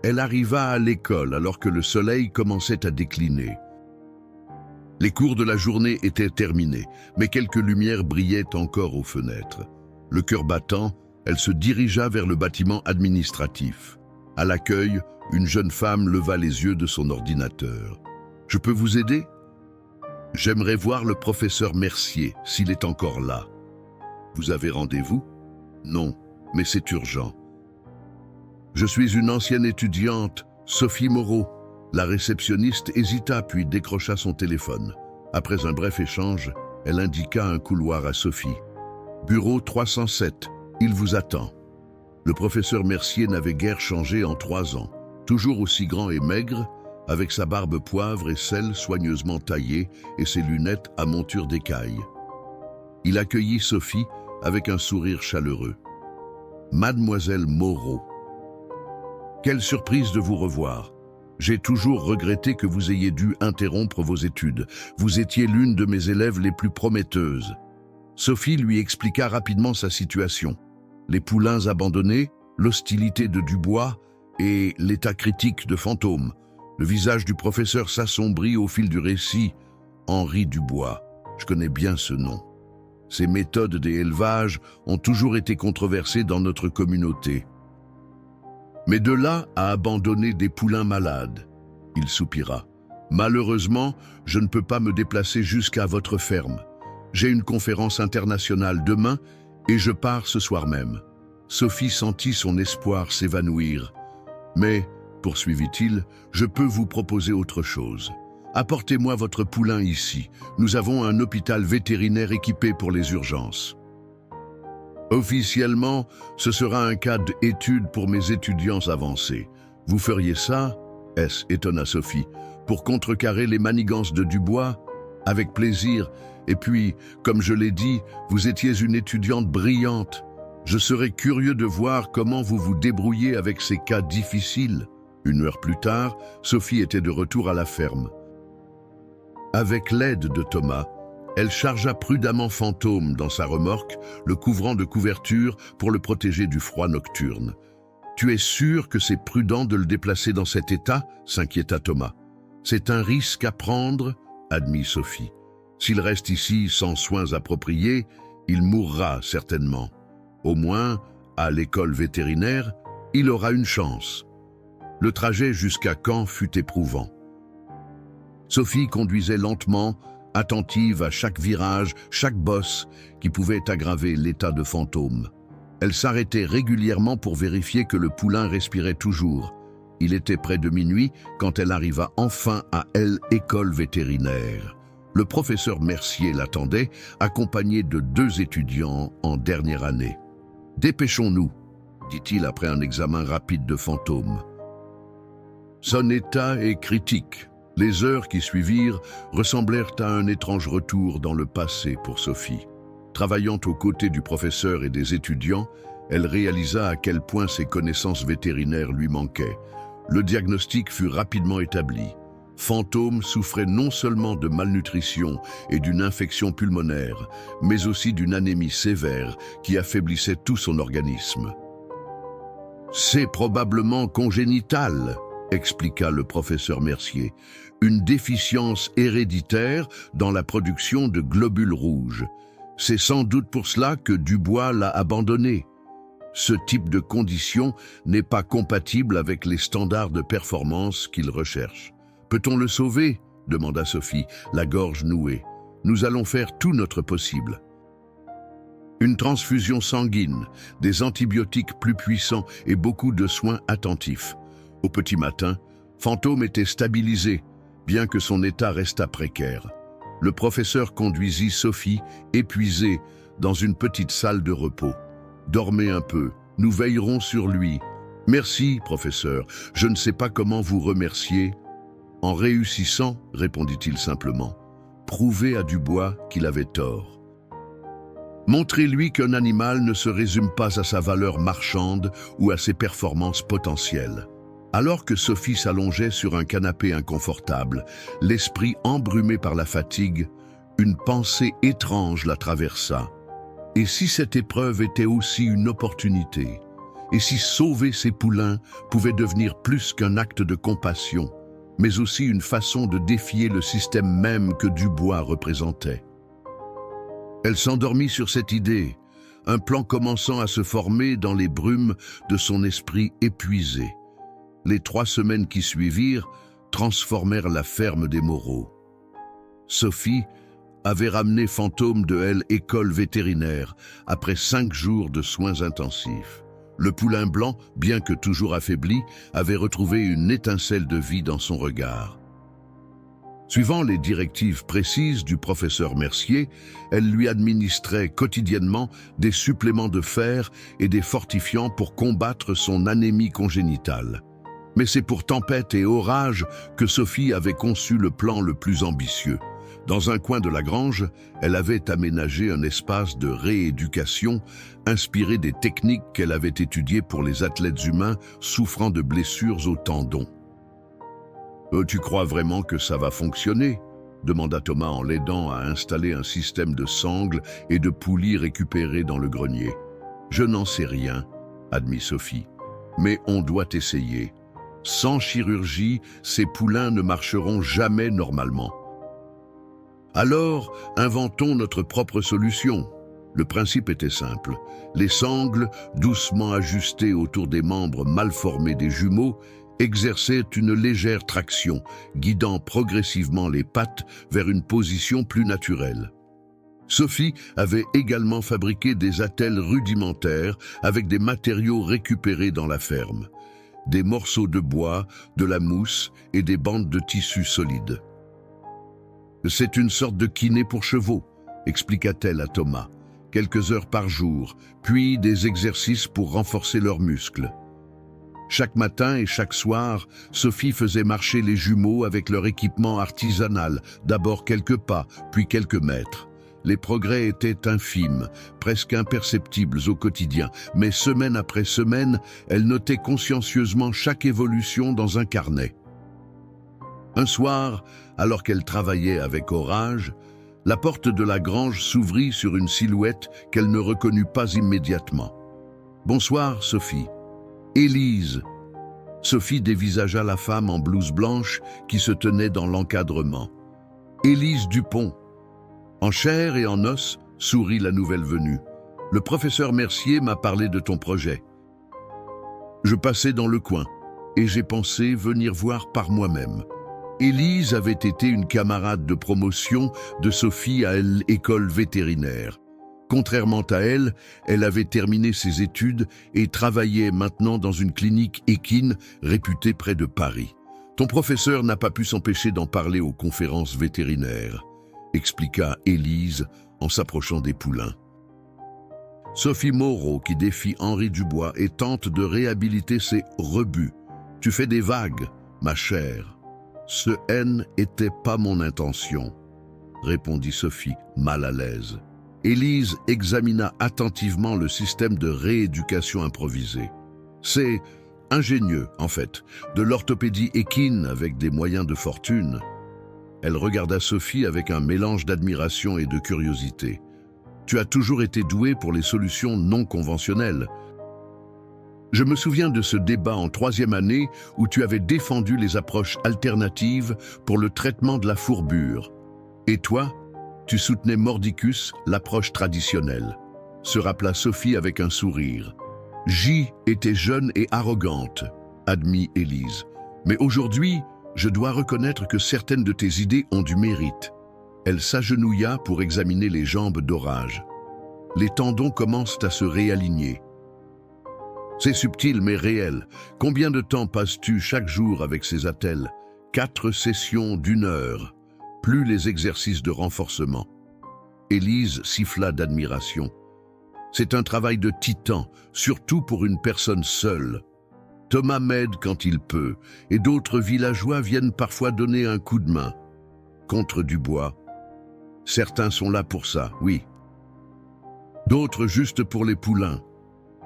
S1: Elle arriva à l'école alors que le soleil commençait à décliner. Les cours de la journée étaient terminés, mais quelques lumières brillaient encore aux fenêtres. Le cœur battant, elle se dirigea vers le bâtiment administratif. À l'accueil, une jeune femme leva les yeux de son ordinateur. « Je peux vous aider ? J'aimerais voir le professeur Mercier, s'il est encore là. »« Vous avez rendez-vous ? » ?»« Non, mais c'est urgent. »« Je suis une ancienne étudiante, Sophie Moreau. » La réceptionniste hésita puis décrocha son téléphone. Après un bref échange, elle indiqua un couloir à Sophie. « Bureau 307, il vous attend. » Le professeur Mercier n'avait guère changé en 3 ans. Toujours aussi grand et maigre, avec sa barbe poivre et sel soigneusement taillée et ses lunettes à monture d'écaille. Il accueillit Sophie avec un sourire chaleureux. « Mademoiselle Moreau, quelle surprise de vous revoir. J'ai toujours regretté que vous ayez dû interrompre vos études. Vous étiez l'une de mes élèves les plus prometteuses. » Sophie lui expliqua rapidement sa situation. Les poulains abandonnés, l'hostilité de Dubois et l'état critique de Fantôme. Le visage du professeur s'assombrit au fil du récit. Henri Dubois, je connais bien ce nom. Ses méthodes des élevages ont toujours été controversées dans notre communauté. Mais de là à abandonner des poulains malades, il soupira. Malheureusement, je ne peux pas me déplacer jusqu'à votre ferme. J'ai une conférence internationale demain et je pars ce soir même. Sophie sentit son espoir s'évanouir. Mais, poursuivit-il, je peux vous proposer autre chose. Apportez-moi votre poulain ici. Nous avons un hôpital vétérinaire équipé pour les urgences. Officiellement, ce sera un cas d'étude pour mes étudiants avancés. Vous feriez ça, étonna Sophie, pour contrecarrer les manigances de Dubois? Avec plaisir. Et puis, comme je l'ai dit, vous étiez une étudiante brillante. Je serais curieux de voir comment vous vous débrouillez avec ces cas difficiles. 1 heure plus tard, Sophie était de retour à la ferme. Avec l'aide de Thomas, elle chargea prudemment Fantôme dans sa remorque, le couvrant de couverture pour le protéger du froid nocturne. « Tu es sûr que c'est prudent de le déplacer dans cet état ?» s'inquiéta Thomas. « C'est un risque à prendre ?» admit Sophie. « S'il reste ici sans soins appropriés, il mourra certainement. Au moins, à l'école vétérinaire, il aura une chance. » Le trajet jusqu'à Caen fut éprouvant. Sophie conduisait lentement, attentive à chaque virage, chaque bosse qui pouvait aggraver l'état de Fantôme. Elle s'arrêtait régulièrement pour vérifier que le poulain respirait toujours. Il était près de minuit quand elle arriva enfin à l'école vétérinaire. Le professeur Mercier l'attendait, accompagné de 2 étudiants en dernière année. « Dépêchons-nous », dit-il après un examen rapide de Fantôme. Son état est critique. Les heures qui suivirent ressemblèrent à un étrange retour dans le passé pour Sophie. Travaillant aux côtés du professeur et des étudiants, elle réalisa à quel point ses connaissances vétérinaires lui manquaient. Le diagnostic fut rapidement établi. Fantôme souffrait non seulement de malnutrition et d'une infection pulmonaire, mais aussi d'une anémie sévère qui affaiblissait tout son organisme. « C'est probablement congénital », expliqua le professeur Mercier, une déficience héréditaire dans la production de globules rouges. C'est sans doute pour cela que Dubois l'a abandonné. Ce type de condition n'est pas compatible avec les standards de performance qu'il recherche. Peut-on le sauver? Demanda Sophie, la gorge nouée. Nous allons faire tout notre possible. Une transfusion sanguine, des antibiotiques plus puissants et beaucoup de soins attentifs. Au petit matin, Fantôme était stabilisé, bien que son état restât précaire. Le professeur conduisit Sophie, épuisée, dans une petite salle de repos. « Dormez un peu, nous veillerons sur lui. »« Merci, professeur, je ne sais pas comment vous remercier. »« En réussissant, répondit-il simplement, prouvez à Dubois qu'il avait tort. Montrez-lui qu'un animal ne se résume pas à sa valeur marchande ou à ses performances potentielles. » Alors que Sophie s'allongeait sur un canapé inconfortable, l'esprit embrumé par la fatigue, une pensée étrange la traversa. Et si cette épreuve était aussi une opportunité? Et si sauver ses poulains pouvait devenir plus qu'un acte de compassion, mais aussi une façon de défier le système même que Dubois représentait? Elle s'endormit sur cette idée, un plan commençant à se former dans les brumes de son esprit épuisé. Les 3 semaines qui suivirent transformèrent la ferme des Moreau. Sophie avait ramené Fantôme de l'école vétérinaire après 5 jours de soins intensifs. Le poulain blanc, bien que toujours affaibli, avait retrouvé une étincelle de vie dans son regard. Suivant les directives précises du professeur Mercier, elle lui administrait quotidiennement des suppléments de fer et des fortifiants pour combattre son anémie congénitale. Mais c'est pour tempête et orage que Sophie avait conçu le plan le plus ambitieux. Dans un coin de la grange, elle avait aménagé un espace de rééducation inspiré des techniques qu'elle avait étudiées pour les athlètes humains souffrant de blessures aux tendons. « Tu crois vraiment que ça va fonctionner ?» demanda Thomas en l'aidant à installer un système de sangles et de poulies récupérées dans le grenier. « Je n'en sais rien, admit Sophie, mais on doit essayer. Sans chirurgie, ces poulains ne marcheront jamais normalement. Alors, inventons notre propre solution. Le principe était simple. Les sangles, doucement ajustées autour des membres mal formés des jumeaux, exerçaient une légère traction, guidant progressivement les pattes vers une position plus naturelle. Sophie avait également fabriqué des attelles rudimentaires avec des matériaux récupérés dans la ferme. Des morceaux de bois, de la mousse et des bandes de tissu solides. « C'est une sorte de kiné pour chevaux », expliqua-t-elle à Thomas. Quelques heures par jour, puis des exercices pour renforcer leurs muscles. Chaque matin et chaque soir, Sophie faisait marcher les jumeaux avec leur équipement artisanal, d'abord quelques pas, puis quelques mètres. Les progrès étaient infimes, presque imperceptibles au quotidien, mais semaine après semaine, elle notait consciencieusement chaque évolution dans un carnet. Un soir, alors qu'elle travaillait avec orage, la porte de la grange s'ouvrit sur une silhouette qu'elle ne reconnut pas immédiatement. « Bonsoir, Sophie. »« Élise !» Sophie dévisagea la femme en blouse blanche qui se tenait dans l'encadrement. « Élise Dupont !» En chair et en os, sourit la nouvelle venue. « Le professeur Mercier m'a parlé de ton projet. Je passais dans le coin et j'ai pensé venir voir par moi-même. » Élise avait été une camarade de promotion de Sophie à l'école vétérinaire. Contrairement à elle, elle avait terminé ses études et travaillait maintenant dans une clinique équine réputée près de Paris. « Ton professeur n'a pas pu s'empêcher d'en parler aux conférences vétérinaires », expliqua Élise en s'approchant des poulains. Sophie Moreau qui défie Henri Dubois et tente de réhabiliter ses rebuts. « Tu fais des vagues, ma chère. » « Ce N n'était pas mon intention, » répondit Sophie, mal à l'aise. Élise examina attentivement le système de rééducation improvisé. C'est ingénieux, en fait, de l'orthopédie équine avec des moyens de fortune. Elle regarda Sophie avec un mélange d'admiration et de curiosité. « Tu as toujours été douée pour les solutions non conventionnelles. » Je me souviens de ce débat en 3e année où tu avais défendu les approches alternatives pour le traitement de la fourbure. Et toi, tu soutenais mordicus, l'approche traditionnelle, se rappela Sophie avec un sourire. J était jeune et arrogante, admit Élise. Mais aujourd'hui, je dois reconnaître que certaines de tes idées ont du mérite. Elle s'agenouilla pour examiner les jambes d'Orage. Les tendons commencent à se réaligner. C'est subtil mais réel. Combien de temps passes-tu chaque jour avec ces attelles? 4 sessions d'1 heure, plus les exercices de renforcement. Élise siffla d'admiration. C'est un travail de titan, surtout pour une personne seule. Thomas m'aide quand il peut, et d'autres villageois viennent parfois donner un coup de main. Contre Dubois. Certains sont là pour ça, oui. D'autres juste pour les poulains.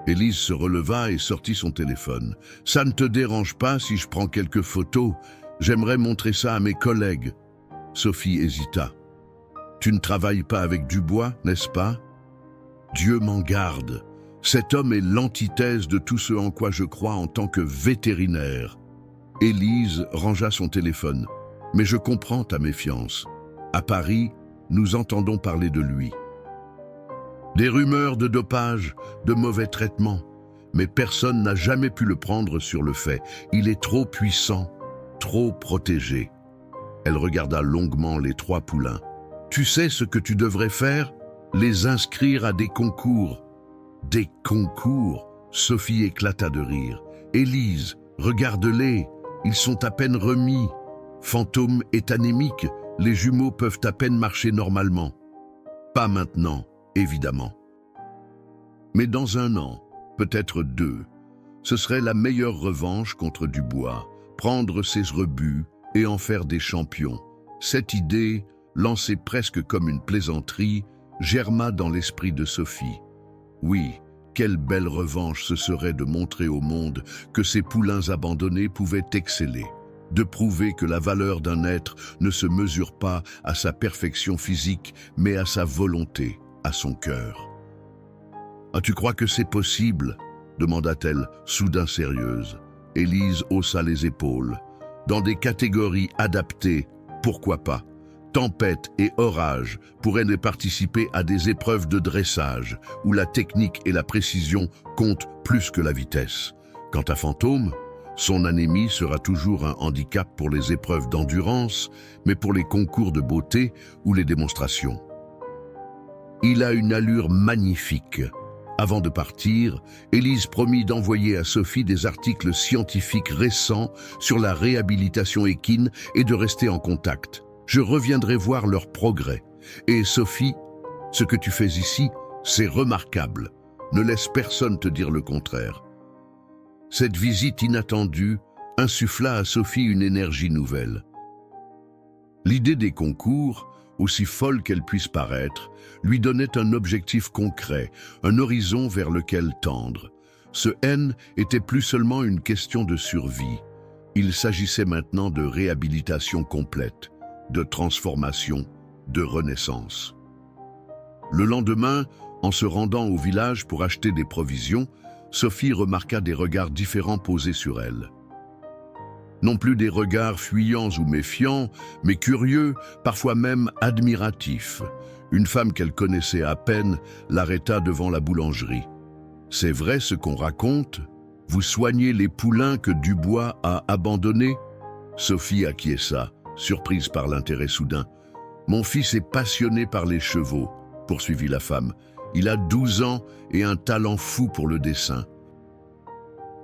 S1: Élise se releva et sortit son téléphone. « Ça ne te dérange pas si je prends quelques photos? J'aimerais montrer ça à mes collègues. » Sophie hésita. « Tu ne travailles pas avec Dubois, n'est-ce pas? » Dieu m'en garde. Cet homme est l'antithèse de tout ce en quoi je crois en tant que vétérinaire. Élise rangea son téléphone. « Mais je comprends ta méfiance. À Paris, nous entendons parler de lui. » Des rumeurs de dopage, de mauvais traitements, mais personne n'a jamais pu le prendre sur le fait. Il est trop puissant, trop protégé. Elle regarda longuement les 3 poulains. « Tu sais ce que tu devrais faire? Les inscrire à des concours. » « Des concours ?» Sophie éclata de rire. « Élise, regarde-les, ils sont à peine remis. Fantôme est anémique, les jumeaux peuvent à peine marcher normalement. Pas maintenant. Évidemment. Mais dans 1 an, peut-être 2, ce serait la meilleure revanche contre Dubois, prendre ses rebuts et en faire des champions. Cette idée, lancée presque comme une plaisanterie, germa dans l'esprit de Sophie. Oui, quelle belle revanche ce serait de montrer au monde que ces poulains abandonnés pouvaient exceller, de prouver que la valeur d'un être ne se mesure pas à sa perfection physique, mais à sa volonté. À son cœur. « Ah, tu crois que c'est possible ?» demanda-t-elle, soudain sérieuse. Élise haussa les épaules. « Dans des catégories adaptées, pourquoi pas? tempête et orage pourraient ne participer à des épreuves de dressage où la technique et la précision comptent plus que la vitesse. Quant à Fantôme, son anémie sera toujours un handicap pour les épreuves d'endurance, mais pour les concours de beauté ou les démonstrations. Il a une allure magnifique. Avant de partir, Élise promit d'envoyer à Sophie des articles scientifiques récents sur la réhabilitation équine et de rester en contact. Je reviendrai voir leurs progrès. Et Sophie, ce que tu fais ici, c'est remarquable. Ne laisse personne te dire le contraire. Cette visite inattendue insuffla à Sophie une énergie nouvelle. L'idée des concours, aussi folle qu'elle puisse paraître, lui donnait un objectif concret, un horizon vers lequel tendre. Ce N était plus seulement une question de survie. Il s'agissait maintenant de réhabilitation complète, de transformation, de renaissance. Le lendemain, en se rendant au village pour acheter des provisions, Sophie remarqua des regards différents posés sur elle. Non plus des regards fuyants ou méfiants, mais curieux, parfois même admiratifs. Une femme qu'elle connaissait à peine l'arrêta devant la boulangerie. « C'est vrai ce qu'on raconte? Vous soignez les poulains que Dubois a abandonnés ?» Sophie acquiesça, surprise par l'intérêt soudain. « Mon fils est passionné par les chevaux, » poursuivit la femme. « Il a 12 ans et un talent fou pour le dessin.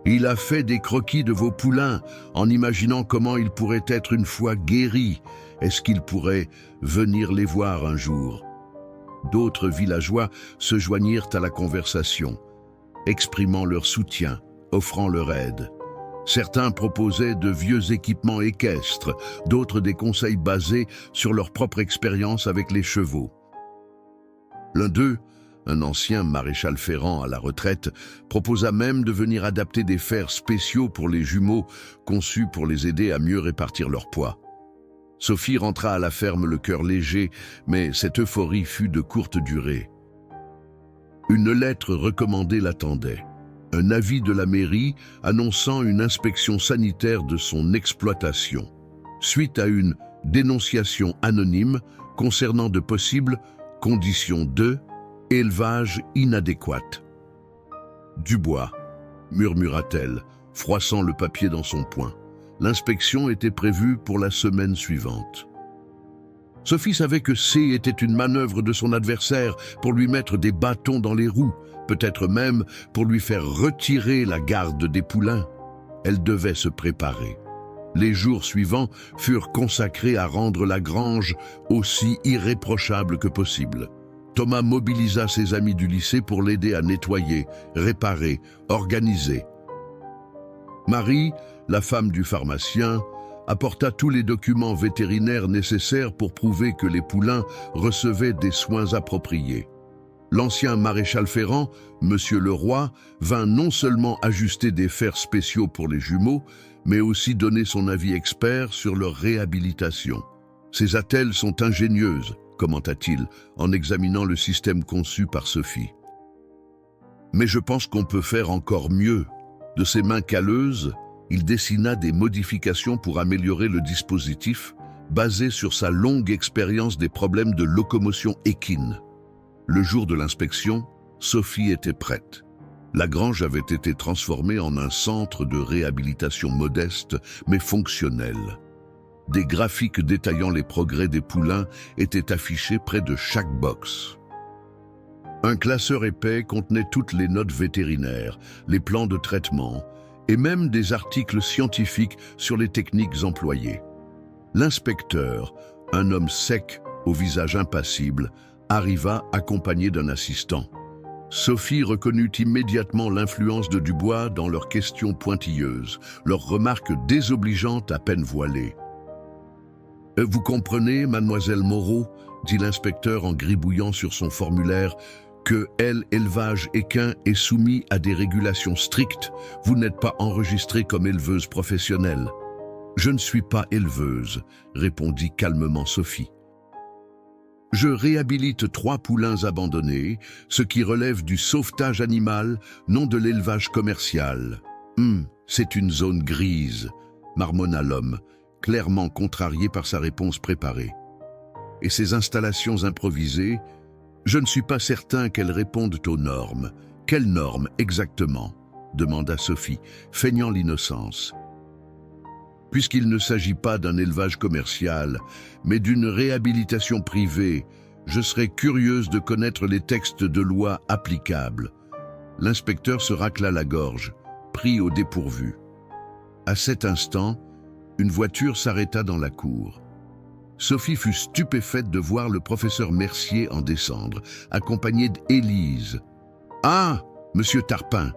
S1: Il a fait des croquis de vos poulains en imaginant comment ils pourraient être une fois guéris. Est-ce qu'il pourrait venir les voir un jour ?» D'autres villageois se joignirent à la conversation, exprimant leur soutien, offrant leur aide. Certains proposaient de vieux équipements équestres, d'autres des conseils basés sur leur propre expérience avec les chevaux. L'un d'eux, un ancien maréchal ferrant à la retraite, proposa même de venir adapter des fers spéciaux pour les jumeaux, conçus pour les aider à mieux répartir leur poids. Sophie rentra à la ferme le cœur léger, mais cette euphorie fut de courte durée. Une lettre recommandée l'attendait. Un avis de la mairie annonçant une inspection sanitaire de son exploitation, suite à une dénonciation anonyme concernant de possibles conditions de élevage inadéquat. « Dubois », murmura-t-elle, froissant le papier dans son poing. L'inspection était prévue pour la semaine suivante. Sophie savait que C était une manœuvre de son adversaire pour lui mettre des bâtons dans les roues, peut-être même pour lui faire retirer la garde des poulains. Elle devait se préparer. Les jours suivants furent consacrés à rendre la grange aussi irréprochable que possible. Thomas mobilisa ses amis du lycée pour l'aider à nettoyer, réparer, organiser. Marie, la femme du pharmacien, apporta tous les documents vétérinaires nécessaires pour prouver que les poulains recevaient des soins appropriés. L'ancien maréchal ferrant, Monsieur Leroy, vint non seulement ajuster des fers spéciaux pour les jumeaux, mais aussi donner son avis expert sur leur réhabilitation. « Ces attelles sont ingénieuses », commenta-t-il, en examinant le système conçu par Sophie. « Mais je pense qu'on peut faire encore mieux. » De ses mains calleuses, il dessina des modifications pour améliorer le dispositif, basé sur sa longue expérience des problèmes de locomotion équine. Le jour de l'inspection, Sophie était prête. La grange avait été transformée en un centre de réhabilitation modeste, mais fonctionnel. Des graphiques détaillant les progrès des poulains étaient affichés près de chaque box. Un classeur épais contenait toutes les notes vétérinaires, les plans de traitement et même des articles scientifiques sur les techniques employées. L'inspecteur, un homme sec au visage impassible, arriva accompagné d'un assistant. Sophie reconnut immédiatement l'influence de Dubois dans leurs questions pointilleuses, leurs remarques désobligeantes à peine voilées. « Vous comprenez, mademoiselle Moreau ?» dit l'inspecteur en gribouillant sur son formulaire, que l'élevage équin est soumis à des régulations strictes. Vous n'êtes pas enregistrée comme éleveuse professionnelle. « Je ne suis pas éleveuse, » répondit calmement Sophie. « Je réhabilite 3 poulains abandonnés, ce qui relève du sauvetage animal, non de l'élevage commercial. »« C'est une zone grise, » marmonna l'homme, clairement contrarié par sa réponse préparée. et ces installations improvisées, je ne suis pas certain qu'elles répondent aux normes. Quelles normes exactement ? Demanda Sophie, feignant l'innocence. Puisqu'il ne s'agit pas d'un élevage commercial, mais d'une réhabilitation privée, je serais curieuse de connaître les textes de loi applicables. L'inspecteur se racla la gorge, pris au dépourvu. À cet instant, une voiture s'arrêta dans la cour. Sophie fut stupéfaite de voir le professeur Mercier en descendre, accompagné d'Élise. « Ah, monsieur Tarpin !»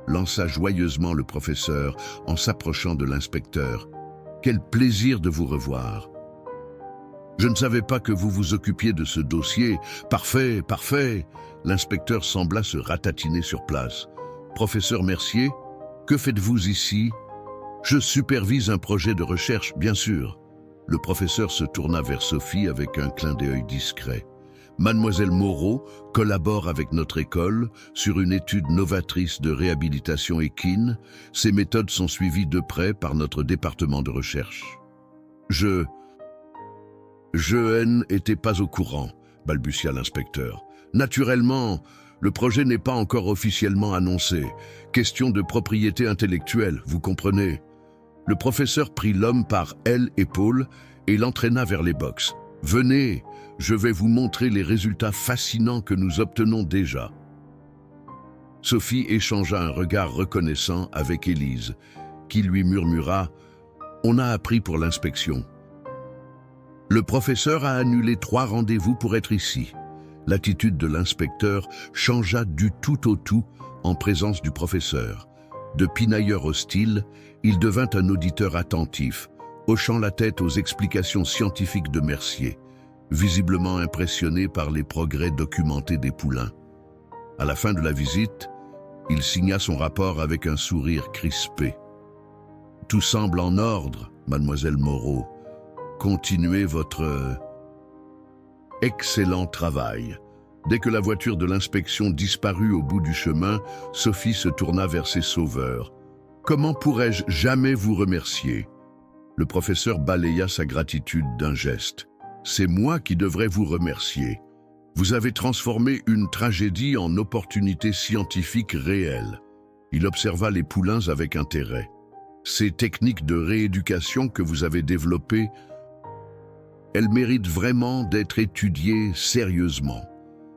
S1: lança joyeusement le professeur en s'approchant de l'inspecteur. « Quel plaisir de vous revoir !»« Je ne savais pas que vous vous occupiez de ce dossier. Parfait, parfait !» L'inspecteur sembla se ratatiner sur place. « Professeur Mercier, que faites-vous ici ?»« Je supervise un projet de recherche, bien sûr. » Le professeur se tourna vers Sophie avec un clin d'œil discret. Mademoiselle Moreau collabore avec notre école sur une étude novatrice de réhabilitation équine. Ces méthodes sont suivies de près par notre département de recherche. Je n'étais pas au courant, balbutia l'inspecteur. Naturellement, le projet n'est pas encore officiellement annoncé. Question de propriété intellectuelle, vous comprenez. Le professeur prit l'homme par l'épaule et l'entraîna vers les box. « Venez, je vais vous montrer les résultats fascinants que nous obtenons déjà. » Sophie échangea un regard reconnaissant avec Élise, qui lui murmura « On a appris pour l'inspection. » Le professeur a annulé 3 rendez-vous pour être ici. L'attitude de l'inspecteur changea du tout au tout en présence du professeur. De pinailleur hostile, il devint un auditeur attentif, hochant la tête aux explications scientifiques de Mercier, visiblement impressionné par les progrès documentés des poulains. À la fin de la visite, il signa son rapport avec un sourire crispé. « Tout semble en ordre, mademoiselle Moreau. Continuez votre excellent travail. » Dès que la voiture de l'inspection disparut au bout du chemin, Sophie se tourna vers ses sauveurs. « Comment pourrais-je jamais vous remercier ?» Le professeur balaya sa gratitude d'un geste. « C'est moi qui devrais vous remercier. Vous avez transformé une tragédie en opportunité scientifique réelle. » Il observa les poulains avec intérêt. « Ces techniques de rééducation que vous avez développées, elles méritent vraiment d'être étudiées sérieusement. »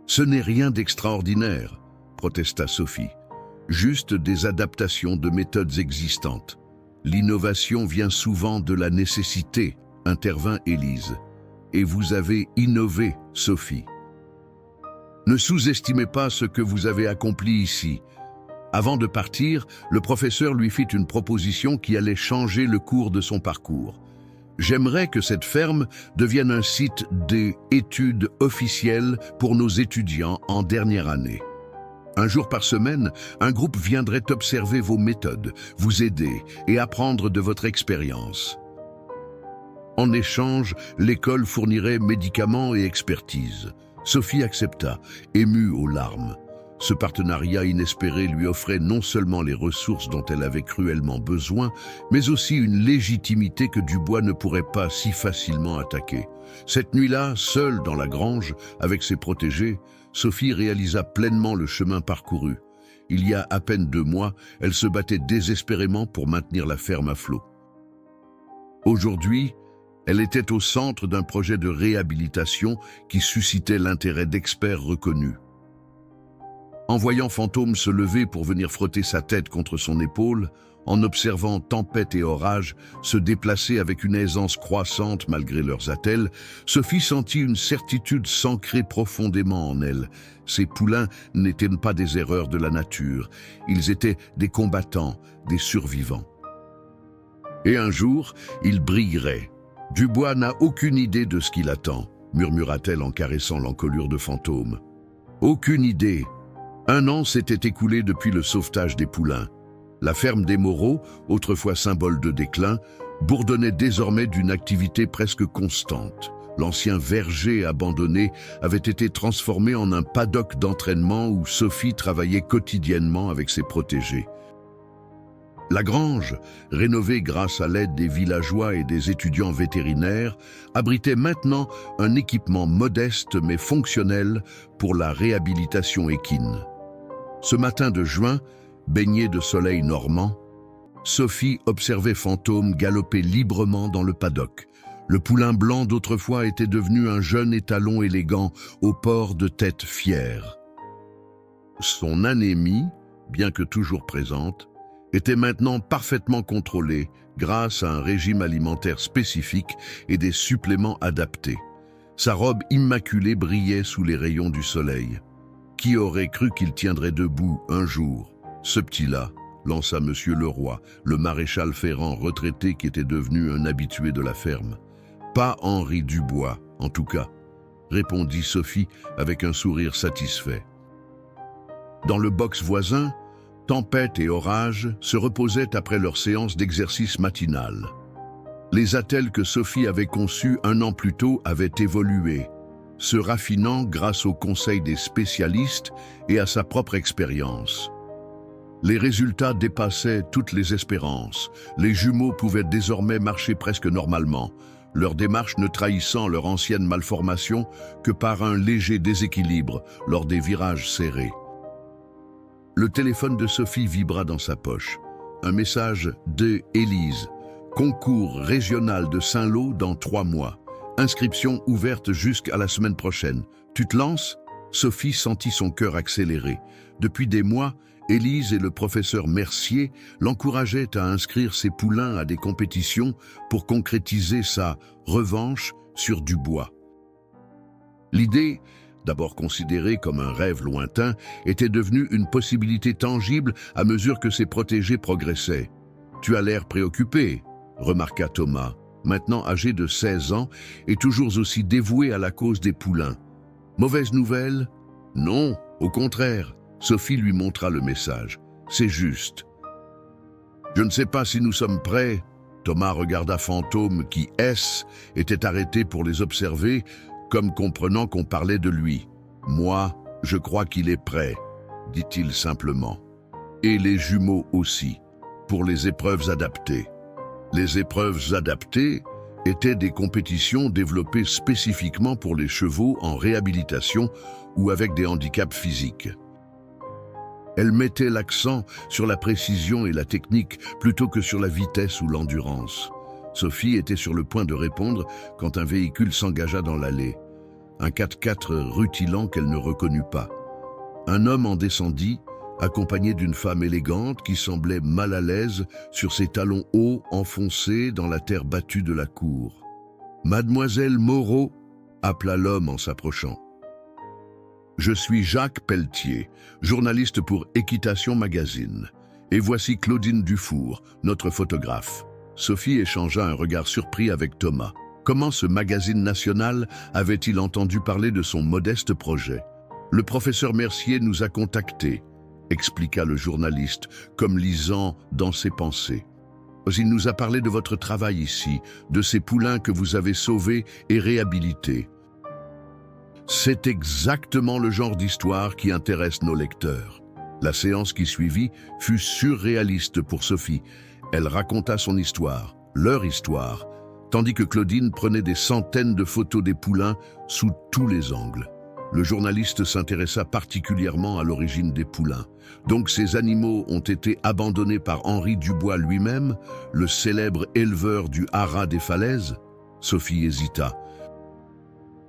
S1: « Ce n'est rien d'extraordinaire, » protesta Sophie. « Juste des adaptations de méthodes existantes. L'innovation vient souvent de la nécessité, » intervint Élise. « Et vous avez innové, Sophie. Ne sous-estimez pas ce que vous avez accompli ici. » Avant de partir, le professeur lui fit une proposition qui allait changer le cours de son parcours. J'aimerais que cette ferme devienne un site d'études officielles pour nos étudiants en dernière année. Un jour par semaine, un groupe viendrait observer vos méthodes, vous aider et apprendre de votre expérience. En échange, l'école fournirait médicaments et expertise. Sophie accepta, émue aux larmes. Ce partenariat inespéré lui offrait non seulement les ressources dont elle avait cruellement besoin, mais aussi une légitimité que Dubois ne pourrait pas si facilement attaquer. Cette nuit-là, seule dans la grange, avec ses protégés, Sophie réalisa pleinement le chemin parcouru. Il y a à peine 2 mois, elle se battait désespérément pour maintenir la ferme à flot. Aujourd'hui, elle était au centre d'un projet de réhabilitation qui suscitait l'intérêt d'experts reconnus. En voyant Fantôme se lever pour venir frotter sa tête contre son épaule, en observant tempête et orage se déplacer avec une aisance croissante malgré leurs attelles, Sophie sentit une certitude s'ancrer profondément en elle. Ces poulains n'étaient pas des erreurs de la nature, ils étaient des combattants, des survivants. Et un jour, ils brilleraient. Dubois n'a aucune idée de ce qu'il attend, murmura-t-elle en caressant l'encolure de Fantôme. Aucune idée. 1 an s'était écoulé depuis le sauvetage des poulains. La ferme des Moreau, autrefois symbole de déclin, bourdonnait désormais d'une activité presque constante. L'ancien verger abandonné avait été transformé en un paddock d'entraînement où Sophie travaillait quotidiennement avec ses protégés. La grange, rénovée grâce à l'aide des villageois et des étudiants vétérinaires, abritait maintenant un équipement modeste mais fonctionnel pour la réhabilitation équine. Ce matin de juin, baigné de soleil normand, Sophie observait Fantôme galoper librement dans le paddock. Le poulain blanc d'autrefois était devenu un jeune étalon élégant au port de tête fière. Son anémie, bien que toujours présente, était maintenant parfaitement contrôlée grâce à un régime alimentaire spécifique et des suppléments adaptés. Sa robe immaculée brillait sous les rayons du soleil. Qui aurait cru qu'il tiendrait debout un jour, ce petit-là, lança Monsieur Leroy, le maréchal Ferrand retraité qui était devenu un habitué de la ferme. Pas Henri Dubois, en tout cas, répondit Sophie avec un sourire satisfait. Dans le box voisin, Tempête et Orage se reposaient après leur séance d'exercice matinale. Les attelles que Sophie avait conçus un an plus tôt avaient évolué, se raffinant grâce aux conseils des spécialistes et à sa propre expérience. Les résultats dépassaient toutes les espérances. Les jumeaux pouvaient désormais marcher presque normalement, leur démarche ne trahissant leur ancienne malformation que par un léger déséquilibre lors des virages serrés. Le téléphone de Sophie vibra dans sa poche. Un message de Élise. Concours régional de Saint-Lô dans 3 mois. Inscription ouverte jusqu'à la semaine prochaine. Tu te lances ? Sophie sentit son cœur accélérer. Depuis des mois, Élise et le professeur Mercier l'encourageaient à inscrire ses poulains à des compétitions pour concrétiser sa revanche sur Dubois. L'idée, d'abord considérée comme un rêve lointain, était devenue une possibilité tangible à mesure que ses protégés progressaient. « Tu as l'air préoccupé », remarqua Thomas, maintenant âgé de 16 ans et toujours aussi dévoué à la cause des poulains. « Mauvaise nouvelle ? Non, au contraire. » Sophie lui montra le message. « C'est juste. »« Je ne sais pas si nous sommes prêts. » Thomas regarda Fantôme qui, était arrêté pour les observer, comme comprenant qu'on parlait de lui. « Moi, je crois qu'il est prêt, » dit-il simplement. « Et les jumeaux aussi, pour les épreuves adaptées. » Les épreuves adaptées étaient des compétitions développées spécifiquement pour les chevaux en réhabilitation ou avec des handicaps physiques. Elle mettait l'accent sur la précision et la technique plutôt que sur la vitesse ou l'endurance. Sophie était sur le point de répondre quand un véhicule s'engagea dans l'allée. Un 4x4 rutilant qu'elle ne reconnut pas. Un homme en descendit, accompagné d'une femme élégante qui semblait mal à l'aise sur ses talons hauts enfoncés dans la terre battue de la cour. « Mademoiselle Moreau » appela l'homme en s'approchant. « Je suis Jacques Pelletier, journaliste pour Équitation Magazine. Et voici Claudine Dufour, notre photographe. » Sophie échangea un regard surpris avec Thomas. Comment ce magazine national avait-il entendu parler de son modeste projet ? « Le professeur Mercier nous a contactés, » expliqua le journaliste, comme lisant dans ses pensées. « Il nous a parlé de votre travail ici, de ces poulains que vous avez sauvés et réhabilités. » C'est exactement le genre d'histoire qui intéresse nos lecteurs. La séance qui suivit fut surréaliste pour Sophie. Elle raconta son histoire, leur histoire, tandis que Claudine prenait des centaines de photos des poulains sous tous les angles. Le journaliste s'intéressa particulièrement à l'origine des poulains. Donc ces animaux ont été abandonnés par Henri Dubois lui-même, le célèbre éleveur du haras des falaises ? Sophie hésita.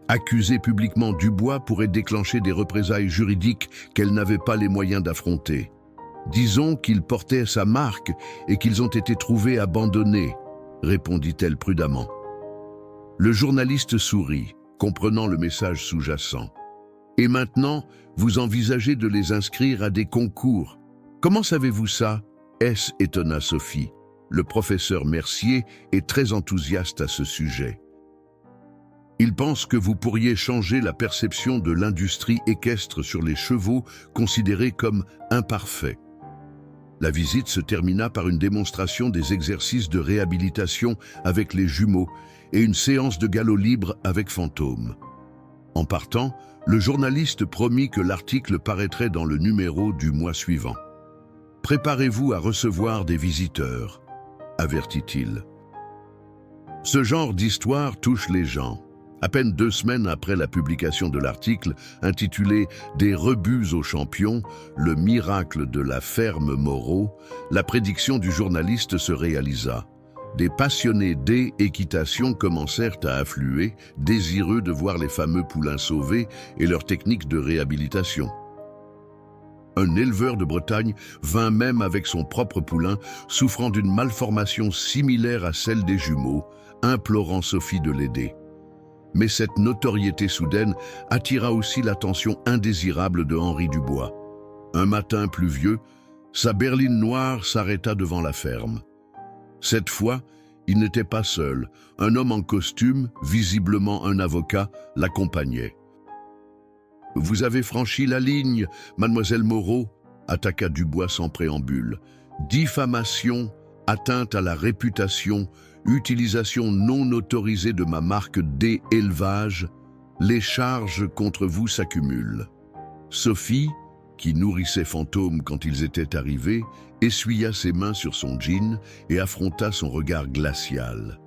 S1: Accuser publiquement Dubois pourrait déclencher des représailles juridiques qu'elle n'avait pas les moyens d'affronter. Disons qu'ils portaient sa marque et qu'ils ont été trouvés abandonnés, répondit-elle prudemment. Le journaliste sourit, comprenant le message sous-jacent. Et maintenant, vous envisagez de les inscrire à des concours. Comment savez-vous ça ? Étonna Sophie. Le professeur Mercier est très enthousiaste à ce sujet. Il pense que vous pourriez changer la perception de l'industrie équestre sur les chevaux considérés comme imparfaits. La visite se termina par une démonstration des exercices de réhabilitation avec les jumeaux et une séance de galop libre avec Fantôme. En partant, le journaliste promit que l'article paraîtrait dans le numéro du mois suivant. Préparez-vous à recevoir des visiteurs, avertit-il. Ce genre d'histoire touche les gens. À peine 2 semaines après la publication de l'article intitulé « Des rebuts aux champions, le miracle de la ferme Moreau », la prédiction du journaliste se réalisa. Des passionnés d'équitation commencèrent à affluer, désireux de voir les fameux poulains sauvés et leurs techniques de réhabilitation. Un éleveur de Bretagne vint même avec son propre poulain, souffrant d'une malformation similaire à celle des jumeaux, implorant Sophie de l'aider. Mais cette notoriété soudaine attira aussi l'attention indésirable de Henri Dubois. Un matin pluvieux, sa berline noire s'arrêta devant la ferme. Cette fois, il n'était pas seul. Un homme en costume, visiblement un avocat, l'accompagnait. « Vous avez franchi la ligne, mademoiselle Moreau », attaqua Dubois sans préambule. « Diffamation, atteinte à la réputation, utilisation non autorisée de ma marque d'élevage, les charges contre vous s'accumulent. » Sophie, qui nourrissait Fantôme quand ils étaient arrivés, essuya ses mains sur son jean et affronta son regard glacial.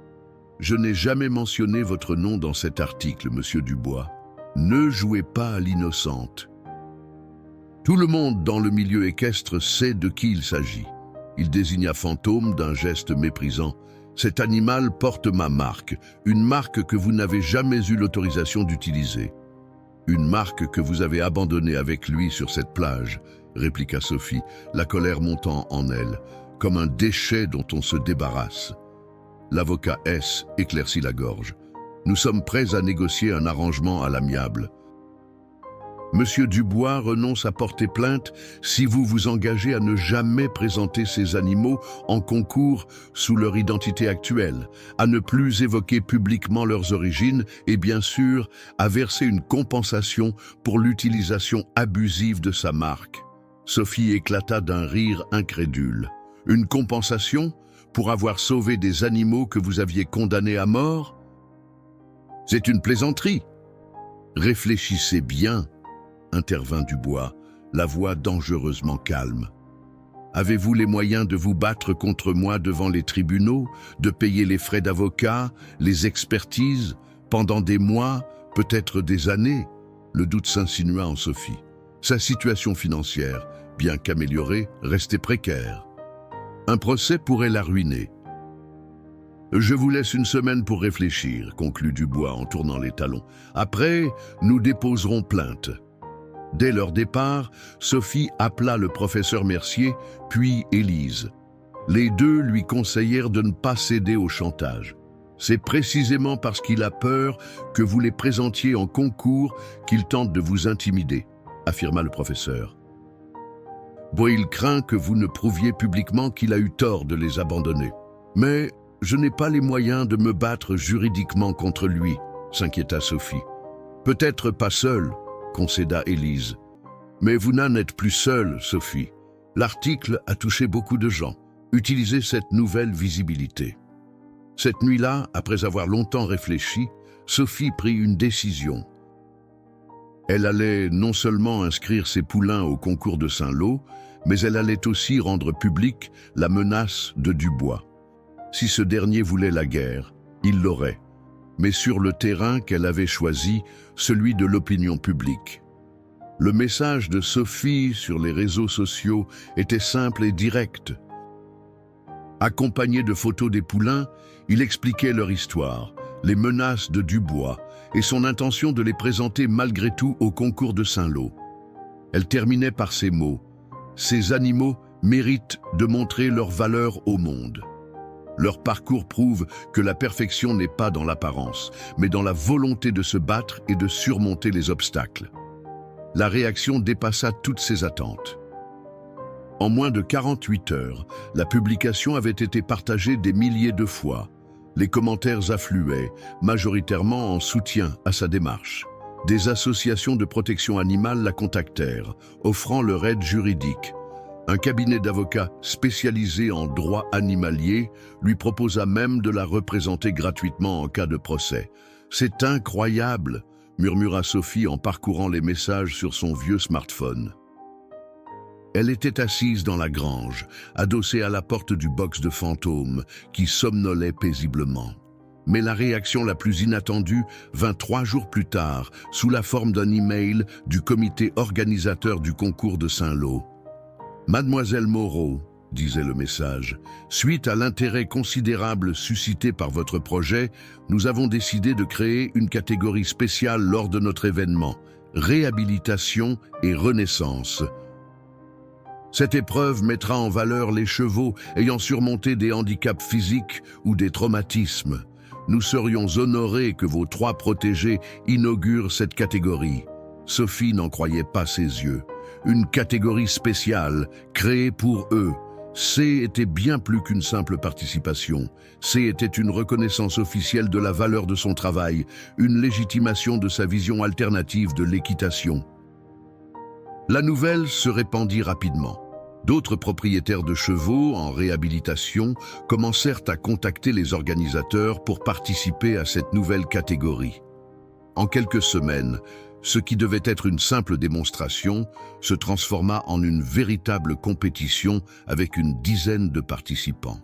S1: « Je n'ai jamais mentionné votre nom dans cet article, monsieur Dubois. Ne jouez pas à l'innocente. Tout le monde dans le milieu équestre sait de qui il s'agit. » Il désigna Fantôme d'un geste méprisant. « Cet animal porte ma marque, une marque que vous n'avez jamais eu l'autorisation d'utiliser. » « Une marque que vous avez abandonnée avec lui sur cette plage, » répliqua Sophie, la colère montant en elle, comme un déchet dont on se débarrasse. L'avocat S. éclaircit la gorge. « Nous sommes prêts à négocier un arrangement à l'amiable. Monsieur Dubois renonce à porter plainte si vous vous engagez à ne jamais présenter ces animaux en concours sous leur identité actuelle, à ne plus évoquer publiquement leurs origines et bien sûr à verser une compensation pour l'utilisation abusive de sa marque. » Sophie éclata d'un rire incrédule. « Une compensation pour avoir sauvé des animaux que vous aviez condamnés à mort ? C'est une plaisanterie. Réfléchissez bien. » intervint Dubois, la voix dangereusement calme. « Avez-vous les moyens de vous battre contre moi devant les tribunaux, de payer les frais d'avocat, les expertises, pendant des mois, peut-être des années ?» Le doute s'insinua en Sophie. Sa situation financière, bien qu'améliorée, restait précaire. Un procès pourrait la ruiner. « Je vous laisse une semaine pour réfléchir, » conclut Dubois en tournant les talons. « Après, nous déposerons plainte. » Dès leur départ, Sophie appela le professeur Mercier, puis Élise. Les deux lui conseillèrent de ne pas céder au chantage. « C'est précisément parce qu'il a peur que vous les présentiez en concours qu'il tente de vous intimider, » affirma le professeur. « Bon, il craint que vous ne prouviez publiquement qu'il a eu tort de les abandonner. Mais je n'ai pas les moyens de me battre juridiquement contre lui, » s'inquiéta Sophie. « Peut-être pas seule, » concéda Élise. « Mais vous n'en êtes plus seule, Sophie. L'article a touché beaucoup de gens. Utilisez cette nouvelle visibilité. » Cette nuit-là, après avoir longtemps réfléchi, Sophie prit une décision. Elle allait non seulement inscrire ses poulains au concours de Saint-Lô, mais elle allait aussi rendre publique la menace de Dubois. Si ce dernier voulait la guerre, il l'aurait, mais sur le terrain qu'elle avait choisi, celui de l'opinion publique. Le message de Sophie sur les réseaux sociaux était simple et direct. Accompagné de photos des poulains, il expliquait leur histoire, les menaces de Dubois et son intention de les présenter malgré tout au concours de Saint-Lô. Elle terminait par ces mots : « Ces animaux méritent de montrer leur valeur au monde. » Leur parcours prouve que la perfection n'est pas dans l'apparence, mais dans la volonté de se battre et de surmonter les obstacles. La réaction dépassa toutes ses attentes. En moins de 48 heures, la publication avait été partagée des milliers de fois. Les commentaires affluaient, majoritairement en soutien à sa démarche. Des associations de protection animale la contactèrent, offrant leur aide juridique. Un cabinet d'avocats spécialisé en droit animalier lui proposa même de la représenter gratuitement en cas de procès. « C'est incroyable !» murmura Sophie en parcourant les messages sur son vieux smartphone. Elle était assise dans la grange, adossée à la porte du box de Fantôme, qui somnolait paisiblement. Mais la réaction la plus inattendue vint 3 jours plus tard, sous la forme d'un email du comité organisateur du concours de Saint-Lô. « Mademoiselle Moreau, » disait le message, « suite à l'intérêt considérable suscité par votre projet, nous avons décidé de créer une catégorie spéciale lors de notre événement, réhabilitation et renaissance. Cette épreuve mettra en valeur les chevaux ayant surmonté des handicaps physiques ou des traumatismes. Nous serions honorés que vos 3 protégés inaugurent cette catégorie. » Sophie n'en croyait pas ses yeux. Une catégorie spéciale, créée pour eux. C était bien plus qu'une simple participation. C était une reconnaissance officielle de la valeur de son travail, une légitimation de sa vision alternative de l'équitation. La nouvelle se répandit rapidement. D'autres propriétaires de chevaux en réhabilitation commencèrent à contacter les organisateurs pour participer à cette nouvelle catégorie. En quelques semaines, ce qui devait être une simple démonstration se transforma en une véritable compétition avec une dizaine de participants.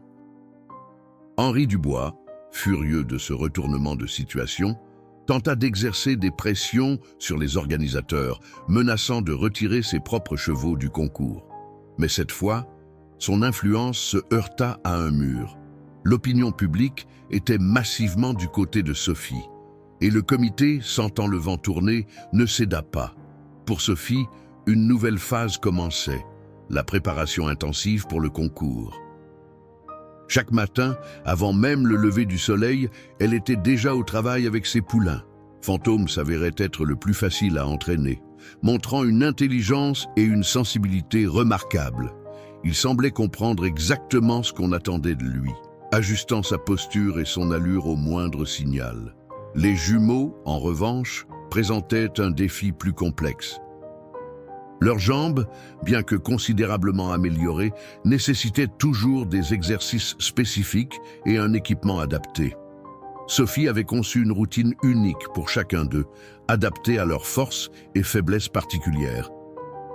S1: Henri Dubois, furieux de ce retournement de situation, tenta d'exercer des pressions sur les organisateurs, menaçant de retirer ses propres chevaux du concours. Mais cette fois, son influence se heurta à un mur. L'opinion publique était massivement du côté de Sophie, et le comité, sentant le vent tourner, ne céda pas. Pour Sophie, une nouvelle phase commençait, la préparation intensive pour le concours. Chaque matin, avant même le lever du soleil, elle était déjà au travail avec ses poulains. Fantôme s'avérait être le plus facile à entraîner, montrant une intelligence et une sensibilité remarquables. Il semblait comprendre exactement ce qu'on attendait de lui, ajustant sa posture et son allure au moindre signal. Les jumeaux, en revanche, présentaient un défi plus complexe. Leurs jambes, bien que considérablement améliorées, nécessitaient toujours des exercices spécifiques et un équipement adapté. Sophie avait conçu une routine unique pour chacun d'eux, adaptée à leurs forces et faiblesses particulières.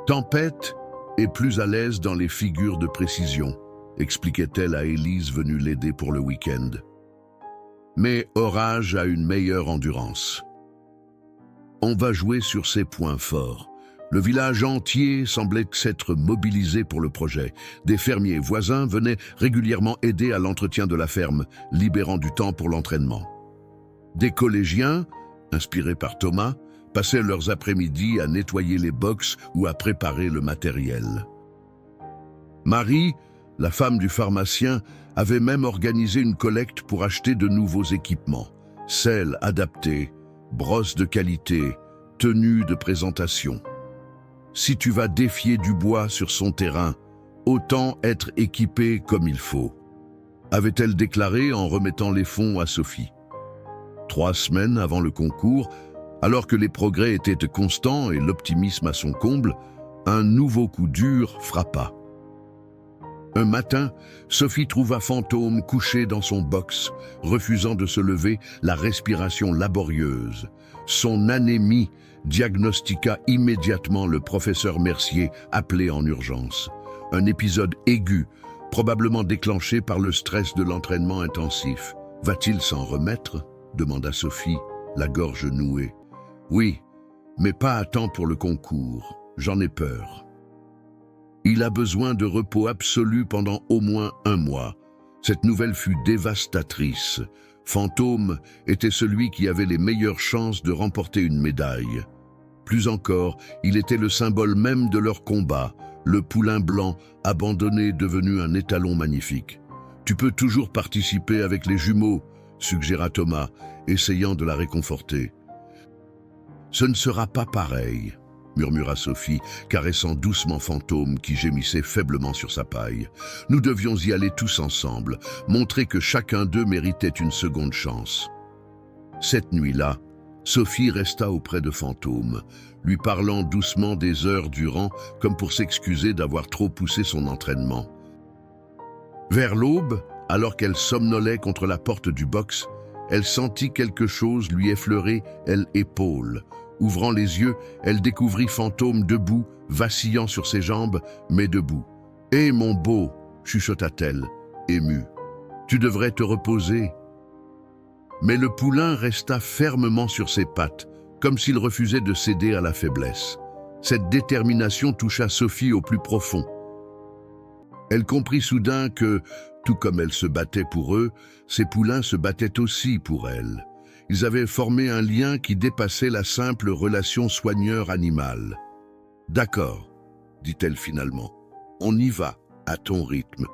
S1: Tempête est plus à l'aise dans les figures de précision, expliquait-elle à Élise venue l'aider pour le week-end. Mais Orage a une meilleure endurance. On va jouer sur ses points forts. Le village entier semblait s'être mobilisé pour le projet. Des fermiers voisins venaient régulièrement aider à l'entretien de la ferme, libérant du temps pour l'entraînement. Des collégiens, inspirés par Thomas, passaient leurs après-midi à nettoyer les box ou à préparer le matériel. Marie, la femme du pharmacien, avait même organisé une collecte pour acheter de nouveaux équipements, selles adaptées, brosses de qualité, tenues de présentation. Si tu vas défier Dubois sur son terrain, autant être équipé comme il faut, avait-elle déclaré en remettant les fonds à Sophie. 3 semaines avant le concours, alors que les progrès étaient constants et l'optimisme à son comble, un nouveau coup dur frappa. Un matin, Sophie trouva Fantôme couché dans son box, refusant de se lever, la respiration laborieuse. Son anémie diagnostiqua immédiatement le professeur Mercier, appelé en urgence. Un épisode aigu, probablement déclenché par le stress de l'entraînement intensif. « Va-t-il s'en remettre ?» demanda Sophie, la gorge nouée. « Oui, mais pas à temps pour le concours. J'en ai peur. » Il a besoin de repos absolu pendant au moins 1 mois. Cette nouvelle fut dévastatrice. Fantôme était celui qui avait les meilleures chances de remporter une médaille. Plus encore, il était le symbole même de leur combat, le poulain blanc abandonné devenu un étalon magnifique. « Tu peux toujours participer avec les jumeaux », suggéra Thomas, essayant de la réconforter. « Ce ne sera pas pareil », murmura Sophie, caressant doucement Fantôme qui gémissait faiblement sur sa paille. « Nous devions y aller tous ensemble, montrer que chacun d'eux méritait une seconde chance. » Cette nuit-là, Sophie resta auprès de Fantôme, lui parlant doucement des heures durant, comme pour s'excuser d'avoir trop poussé son entraînement. Vers l'aube, alors qu'elle somnolait contre la porte du box, elle sentit quelque chose lui effleurer l'épaule, Ouvrant les yeux, elle découvrit Fantôme debout, vacillant sur ses jambes, mais debout. « Hé, mon beau !» chuchota-t-elle, émue. « Tu devrais te reposer. » Mais le poulain resta fermement sur ses pattes, comme s'il refusait de céder à la faiblesse. Cette détermination toucha Sophie au plus profond. Elle comprit soudain que, tout comme elle se battait pour eux, ces poulains se battaient aussi pour elle. Ils avaient formé un lien qui dépassait la simple relation soigneur-animal. « D'accord, » dit-elle finalement, « on y va, à ton rythme. »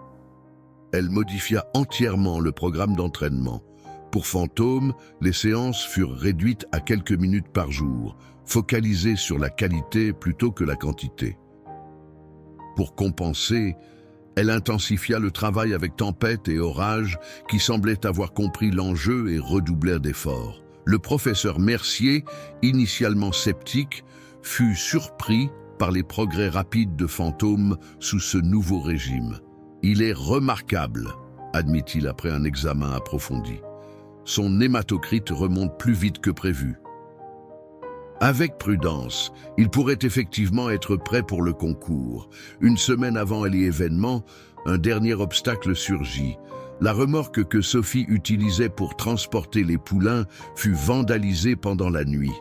S1: Elle modifia entièrement le programme d'entraînement. Pour Fantôme, les séances furent réduites à quelques minutes par jour, focalisées sur la qualité plutôt que la quantité. Pour compenser, elle intensifia le travail avec Tempête et Orage, qui semblaient avoir compris l'enjeu et redoublèrent d'efforts. Le professeur Mercier, initialement sceptique, fut surpris par les progrès rapides de Fantôme sous ce nouveau régime. « Il est remarquable », admit-il après un examen approfondi. Son hématocrite remonte plus vite que prévu. Avec prudence, il pourrait effectivement être prêt pour le concours. Une semaine avant l'événement, un dernier obstacle surgit. La remorque que Sophie utilisait pour transporter les poulains fut vandalisée pendant la nuit.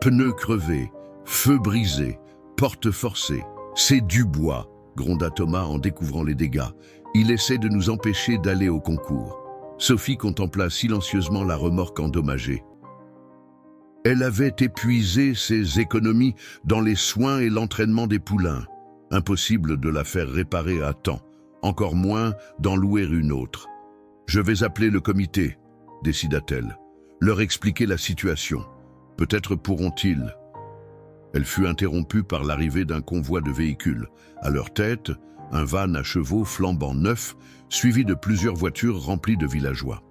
S1: Pneus crevés, feux brisés, portes forcées. « C'est du bois », gronda Thomas en découvrant les dégâts. « Il essaie de nous empêcher d'aller au concours. » Sophie contempla silencieusement la remorque endommagée. Elle avait épuisé ses économies dans les soins et l'entraînement des poulains. Impossible de la faire réparer à temps, encore moins d'en louer une autre. « Je vais appeler le comité », décida-t-elle, « leur expliquer la situation. Peut-être pourront-ils. » Elle fut interrompue par l'arrivée d'un convoi de véhicules. À leur tête, un van à chevaux flambant neuf, suivi de plusieurs voitures remplies de villageois.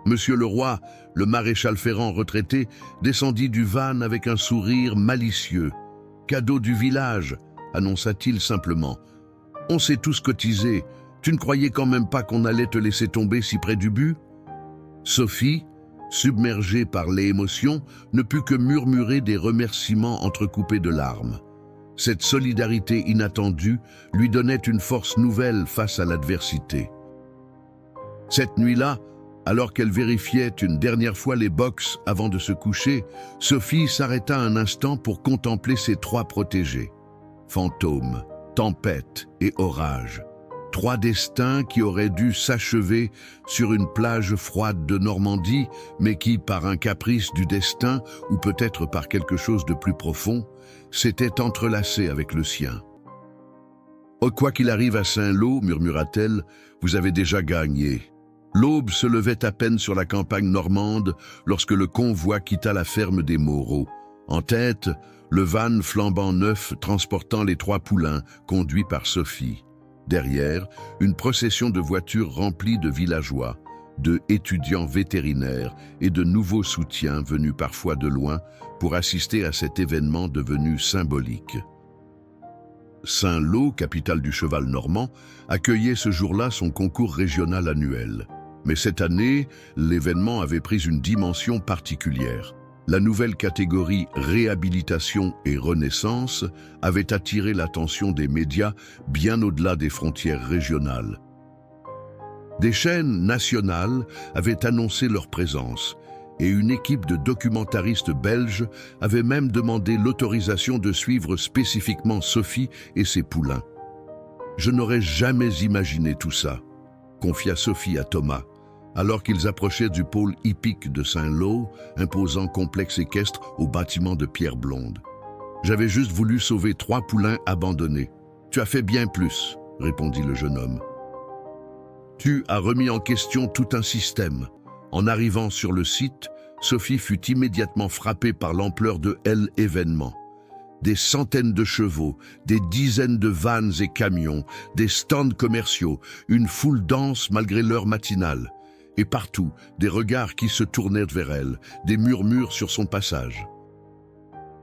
S1: Monsieur le roi, le maréchal Ferrand retraité, descendit du van avec un sourire malicieux. « Cadeau du village », annonça-t-il simplement. « On s'est tous cotisés. Tu ne croyais quand même pas qu'on allait te laisser tomber si près du but ?» Sophie, submergée par l'émotion, ne put que murmurer des remerciements entrecoupés de larmes. Cette solidarité inattendue lui donnait une force nouvelle face à l'adversité. Cette nuit-là, alors qu'elle vérifiait une dernière fois les box avant de se coucher, Sophie s'arrêta un instant pour contempler ses trois protégés. Fantôme, Tempête et Orage. Trois destins qui auraient dû s'achever sur une plage froide de Normandie, mais qui, par un caprice du destin, ou peut-être par quelque chose de plus profond, s'étaient entrelacés avec le sien. « Oh, quoi qu'il arrive à Saint-Lô, murmura-t-elle, vous avez déjà gagné. » L'aube se levait à peine sur la campagne normande lorsque le convoi quitta la ferme des Moreaux. En tête, le van flambant neuf transportant les trois poulains, conduit par Sophie. Derrière, une procession de voitures remplies de villageois, de étudiants vétérinaires et de nouveaux soutiens venus parfois de loin pour assister à cet événement devenu symbolique. Saint-Lô, capitale du cheval normand, accueillait ce jour-là son concours régional annuel. Mais cette année, l'événement avait pris une dimension particulière. La nouvelle catégorie réhabilitation et renaissance avait attiré l'attention des médias bien au-delà des frontières régionales. Des chaînes nationales avaient annoncé leur présence et une équipe de documentaristes belges avait même demandé l'autorisation de suivre spécifiquement Sophie et ses poulains. « Je n'aurais jamais imaginé tout ça », confia Sophie à Thomas, alors qu'ils approchaient du pôle hippique de Saint-Lô, imposant complexe équestre aux bâtiments de pierre blonde. « J'avais juste voulu sauver trois poulains abandonnés. Tu as fait bien plus, » répondit le jeune homme. « Tu as remis en question tout un système. » En arrivant sur le site, Sophie fut immédiatement frappée par l'ampleur de l'événement. Des centaines de chevaux, des dizaines de vannes et camions, des stands commerciaux, une foule dense malgré l'heure matinale. Et partout, des regards qui se tournèrent vers elle, des murmures sur son passage.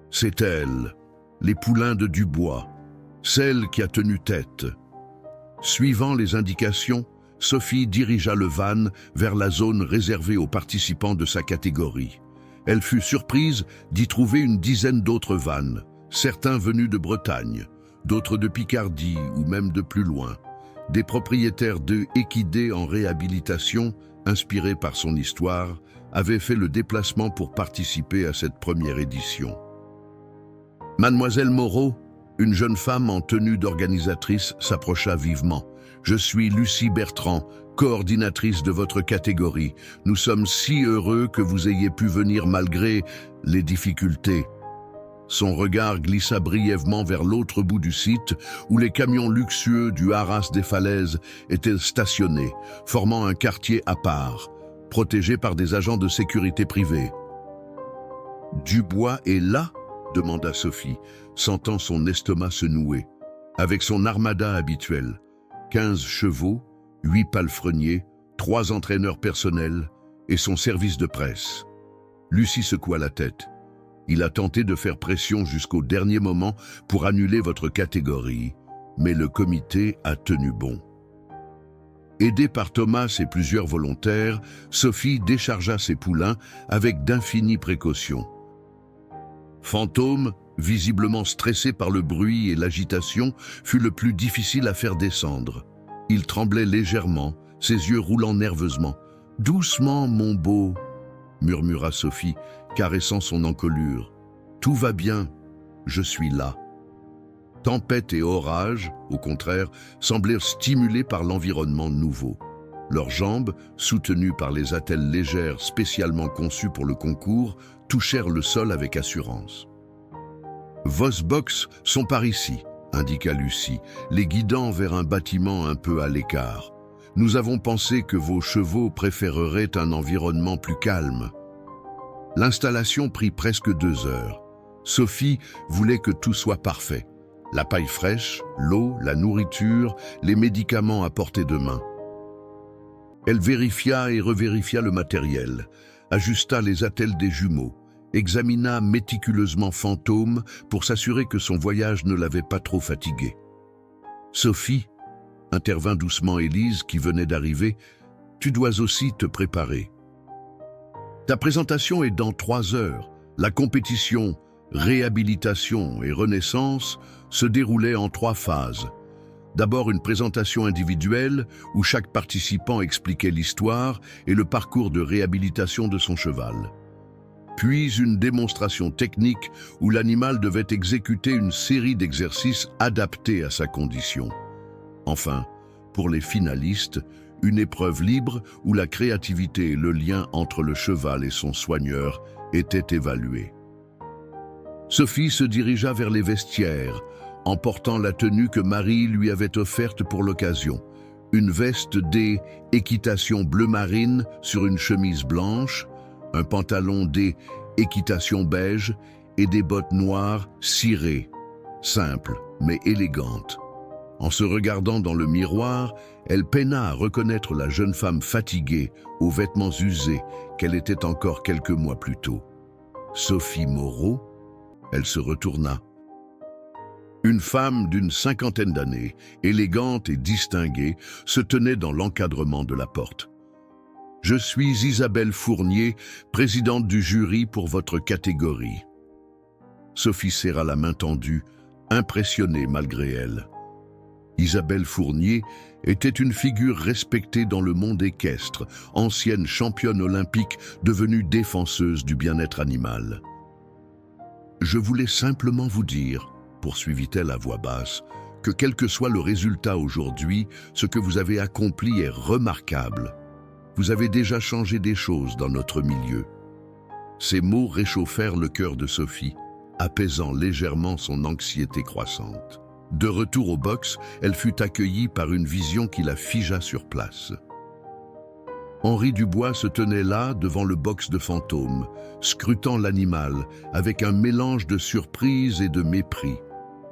S1: C'est elle, les poulains de Dubois, celle qui a tenu tête. Suivant les indications, Sophie dirigea le van vers la zone réservée aux participants de sa catégorie. Elle fut surprise d'y trouver une dizaine d'autres vannes, certains venus de Bretagne, d'autres de Picardie ou même de plus loin. Des propriétaires de équidés en réhabilitation, inspirés par son histoire, avaient fait le déplacement pour participer à cette première édition. Mademoiselle Moreau, une jeune femme en tenue d'organisatrice, s'approcha vivement. « Je suis Lucie Bertrand, coordinatrice de votre catégorie. Nous sommes si heureux que vous ayez pu venir malgré les difficultés. » Son regard glissa brièvement vers l'autre bout du site où les camions luxueux du Haras des Falaises étaient stationnés, formant un quartier à part, protégé par des agents de sécurité privés. « Dubois est là ?» demanda Sophie, sentant son estomac se nouer. Avec son armada habituelle, 15 chevaux, 8 palefreniers, 3 entraîneurs personnels et son service de presse. Lucie secoua la tête. Il a tenté de faire pression jusqu'au dernier moment pour annuler votre catégorie, mais le comité a tenu bon. Aidée par Thomas et plusieurs volontaires, Sophie déchargea ses poulains avec d'infinies précautions. Fantôme, visiblement stressé par le bruit et l'agitation, fut le plus difficile à faire descendre. Il tremblait légèrement, ses yeux roulant nerveusement. « Doucement, mon beau !» murmura Sophie, caressant son encolure. « Tout va bien, je suis là. » Tempête et orage, au contraire, semblèrent stimulés par l'environnement nouveau. Leurs jambes, soutenues par les attelles légères spécialement conçues pour le concours, touchèrent le sol avec assurance. « Vos box sont par ici, » indiqua Lucie, les guidant vers un bâtiment un peu à l'écart. « Nous avons pensé que vos chevaux préféreraient un environnement plus calme. » L'installation prit presque 2 heures. Sophie voulait que tout soit parfait. La paille fraîche, l'eau, la nourriture, les médicaments à portée de main. Elle vérifia et revérifia le matériel, ajusta les attelles des jumeaux, examina méticuleusement Fantôme pour s'assurer que son voyage ne l'avait pas trop fatigué. « Sophie, » intervint doucement Élise qui venait d'arriver, « tu dois aussi te préparer. Ta présentation est dans 3 heures. La compétition Réhabilitation et Renaissance se déroulait en 3 phases. D'abord une présentation individuelle où chaque participant expliquait l'histoire et le parcours de réhabilitation de son cheval. Puis une démonstration technique où l'animal devait exécuter une série d'exercices adaptés à sa condition. Enfin, pour les finalistes, une épreuve libre où la créativité et le lien entre le cheval et son soigneur étaient évalués. Sophie se dirigea vers les vestiaires, en portant la tenue que Marie lui avait offerte pour l'occasion. Une veste des équitation bleu marine sur une chemise blanche, un pantalon des équitation beige et des bottes noires cirées, simples mais élégantes. En se regardant dans le miroir, elle peina à reconnaître la jeune femme fatiguée, aux vêtements usés, qu'elle était encore quelques mois plus tôt. Sophie Moreau, elle se retourna. Une femme d'une 50aine d'années, élégante et distinguée, se tenait dans l'encadrement de la porte. « Je suis Isabelle Fournier, présidente du jury pour votre catégorie. » Sophie serra la main tendue, impressionnée malgré elle. Isabelle Fournier était une figure respectée dans le monde équestre, ancienne championne olympique devenue défenseuse du bien-être animal. « Je voulais simplement vous dire, » poursuivit-elle à voix basse, « que quel que soit le résultat aujourd'hui, ce que vous avez accompli est remarquable. Vous avez déjà changé des choses dans notre milieu. » Ces mots réchauffèrent le cœur de Sophie, apaisant légèrement son anxiété croissante. De retour au box, elle fut accueillie par une vision qui la figea sur place. Henri Dubois se tenait là, devant le box de Fantôme, scrutant l'animal avec un mélange de surprise et de mépris.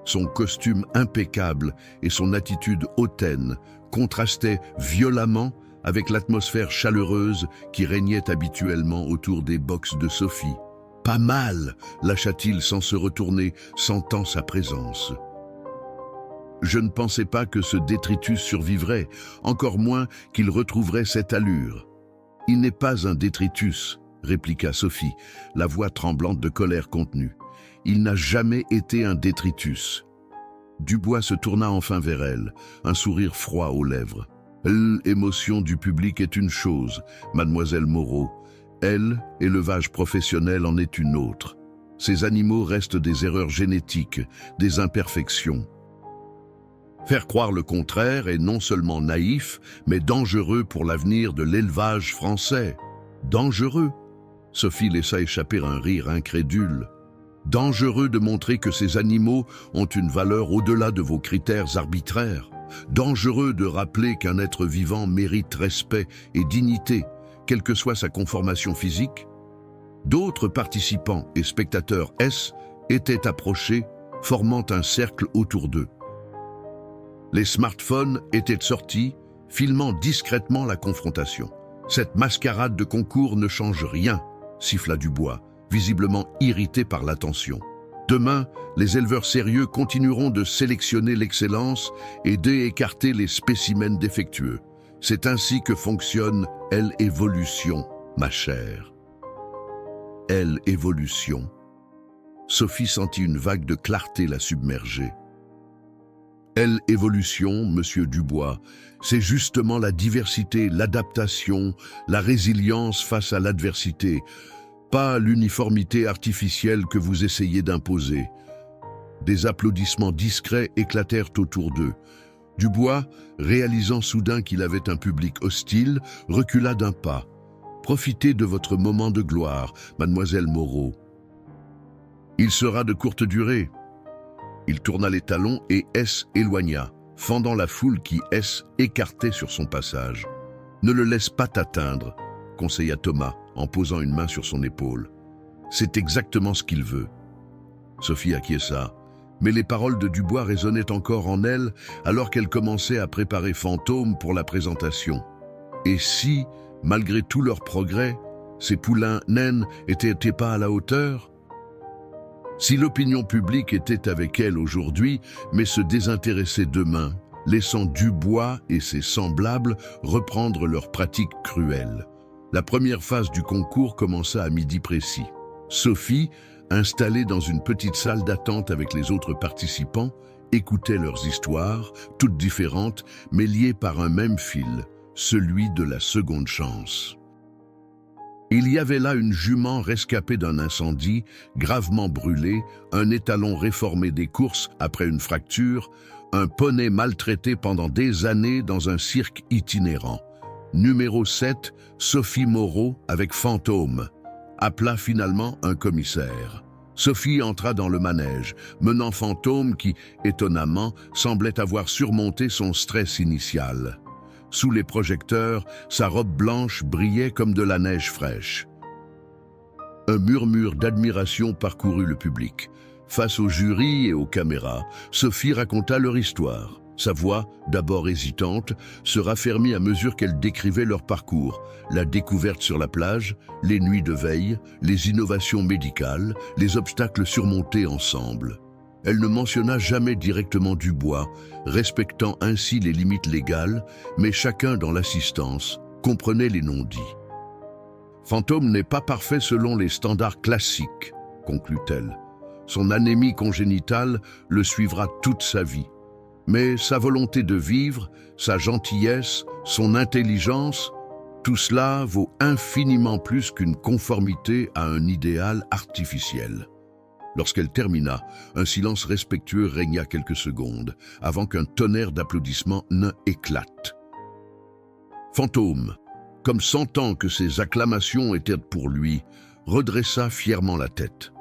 S1: Son costume impeccable et son attitude hautaine contrastaient violemment avec l'atmosphère chaleureuse qui régnait habituellement autour des box de Sophie. « Pas mal !» lâcha-t-il sans se retourner, sentant sa présence. Je ne pensais pas que ce détritus survivrait, encore moins qu'il retrouverait cette allure. Il n'est pas un détritus, répliqua Sophie, la voix tremblante de colère contenue. « Il n'a jamais été un détritus. » Dubois se tourna enfin vers elle, un sourire froid aux lèvres. « L'émotion du public est une chose, mademoiselle Moreau. L'élevage professionnel en est une autre. Ces animaux restent des erreurs génétiques, des imperfections. Faire croire le contraire est non seulement naïf, mais dangereux pour l'avenir de l'élevage français. Dangereux !» Sophie laissa échapper un rire incrédule. « Dangereux de montrer que ces animaux ont une valeur au-delà de vos critères arbitraires. Dangereux de rappeler qu'un être vivant mérite respect et dignité, quelle que soit sa conformation physique. » D'autres participants et spectateurs étaient approchés, formant un cercle autour d'eux. Les smartphones étaient sortis, filmant discrètement la confrontation. « Cette mascarade de concours ne change rien », siffla Dubois, visiblement irrité par l'attention. « Demain, les éleveurs sérieux continueront de sélectionner l'excellence et d'écarter les spécimens défectueux. C'est ainsi que fonctionne l'évolution, ma chère. » L'évolution. Sophie sentit une vague de clarté la submerger. L'évolution, monsieur Dubois, c'est justement la diversité, l'adaptation, la résilience face à l'adversité, pas l'uniformité artificielle que vous essayez d'imposer. Des applaudissements discrets éclatèrent autour d'eux. Dubois, réalisant soudain qu'il avait un public hostile, recula d'un pas. « Profitez de votre moment de gloire, mademoiselle Moreau. Il sera de courte durée. » Il tourna les talons et éloigna, fendant la foule qui écartait sur son passage. « Ne le laisse pas t'atteindre, » conseilla Thomas, en posant une main sur son épaule. « C'est exactement ce qu'il veut. » Sophie acquiesça, mais les paroles de Dubois résonnaient encore en elle alors qu'elle commençait à préparer Fantôme pour la présentation. Et si, malgré tous leurs progrès, ces poulains naines n'étaient pas à la hauteur? Si l'opinion publique était avec elle aujourd'hui, mais se désintéressait demain, laissant Dubois et ses semblables reprendre leurs pratiques cruelles. La première phase du concours commença à midi précis. Sophie, installée dans une petite salle d'attente avec les autres participants, écoutait leurs histoires, toutes différentes, mais liées par un même fil, celui de la seconde chance. Il y avait là une jument rescapée d'un incendie, gravement brûlée, un étalon réformé des courses après une fracture, un poney maltraité pendant des années dans un cirque itinérant. Numéro 7, Sophie Moreau avec Fantôme, appela finalement un commissaire. Sophie entra dans le manège, menant Fantôme qui, étonnamment, semblait avoir surmonté son stress initial. Sous les projecteurs, sa robe blanche brillait comme de la neige fraîche. Un murmure d'admiration parcourut le public. Face au jury et aux caméras, Sophie raconta leur histoire. Sa voix, d'abord hésitante, se raffermit à mesure qu'elle décrivait leur parcours. La découverte sur la plage, les nuits de veille, les innovations médicales, les obstacles surmontés ensemble. Elle ne mentionna jamais directement Dubois, respectant ainsi les limites légales, mais chacun dans l'assistance comprenait les non-dits. « Fantôme n'est pas parfait selon les standards classiques, » conclut-elle. « Son anémie congénitale le suivra toute sa vie. Mais sa volonté de vivre, sa gentillesse, son intelligence, tout cela vaut infiniment plus qu'une conformité à un idéal artificiel. » Lorsqu'elle termina, un silence respectueux régna quelques secondes, avant qu'un tonnerre d'applaudissements n'éclate. Fantôme, comme sentant que ces acclamations étaient pour lui, redressa fièrement la tête.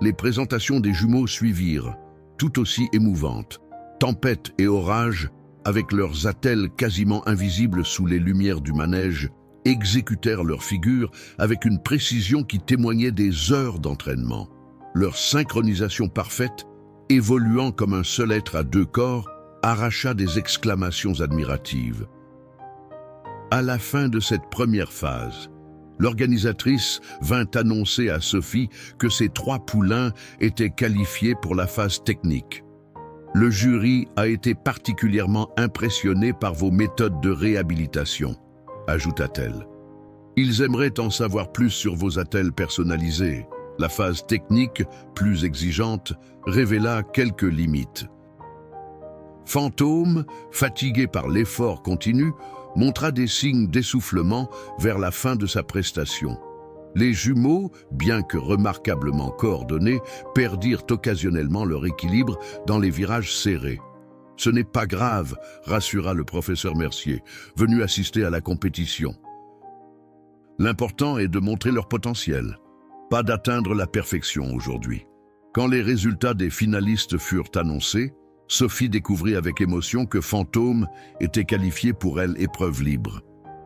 S1: Les présentations des jumeaux suivirent, tout aussi émouvantes. Tempête et orage, avec leurs attelles quasiment invisibles sous les lumières du manège, exécutèrent leurs figures avec une précision qui témoignait des heures d'entraînement. Leur synchronisation parfaite, évoluant comme un seul être à deux corps, arracha des exclamations admiratives. À la fin de cette première phase, l'organisatrice vint annoncer à Sophie que ces 3 poulains étaient qualifiés pour la phase technique. Le jury a été particulièrement impressionné par vos méthodes de réhabilitation, ajouta-t-elle. Ils aimeraient en savoir plus sur vos attelles personnalisés. La phase technique, plus exigeante, révéla quelques limites. Fantôme, fatigué par l'effort continu, montra des signes d'essoufflement vers la fin de sa prestation. Les jumeaux, bien que remarquablement coordonnés, perdirent occasionnellement leur équilibre dans les virages serrés. « Ce n'est pas grave », rassura le professeur Mercier, venu assister à la compétition. « L'important est de montrer leur potentiel, pas d'atteindre la perfection aujourd'hui. » Quand les résultats des finalistes furent annoncés, Sophie découvrit avec émotion que Fantôme était qualifié pour elle épreuve libre.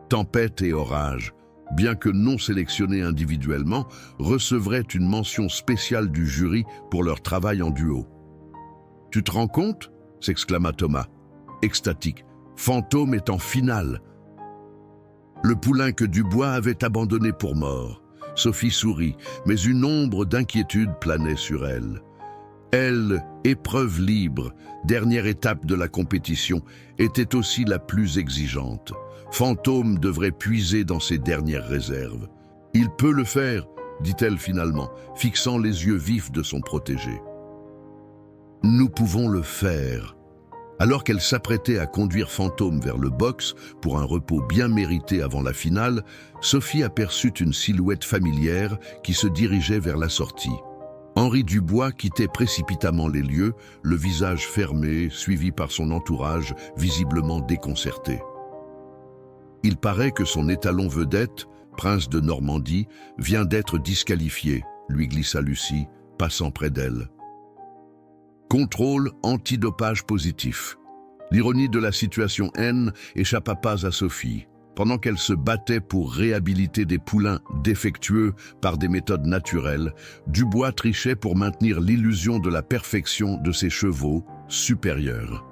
S1: Tempête et Orage, bien que non sélectionnés individuellement, recevraient une mention spéciale du jury pour leur travail en duo. « Tu te rends compte ?» s'exclama Thomas, extatique. « Fantôme est en finale !» Le poulain que Dubois avait abandonné pour mort. Sophie sourit, mais une ombre d'inquiétude planait sur elle. Elle, épreuve libre, dernière étape de la compétition, était aussi la plus exigeante. Fantôme devrait puiser dans ses dernières réserves. « Il peut le faire », dit-elle finalement, fixant les yeux vifs de son protégé. « Nous pouvons le faire ». Alors qu'elle s'apprêtait à conduire Fantôme vers le box pour un repos bien mérité avant la finale, Sophie aperçut une silhouette familière qui se dirigeait vers la sortie. Henri Dubois quittait précipitamment les lieux, le visage fermé, suivi par son entourage, visiblement déconcerté. « Il paraît que son étalon vedette, prince de Normandie, vient d'être disqualifié », lui glissa Lucie, passant près d'elle. Contrôle antidopage positif. L'ironie de la situation échappa pas à Sophie. Pendant qu'elle se battait pour réhabiliter des poulains défectueux par des méthodes naturelles, Dubois trichait pour maintenir l'illusion de la perfection de ses chevaux supérieurs.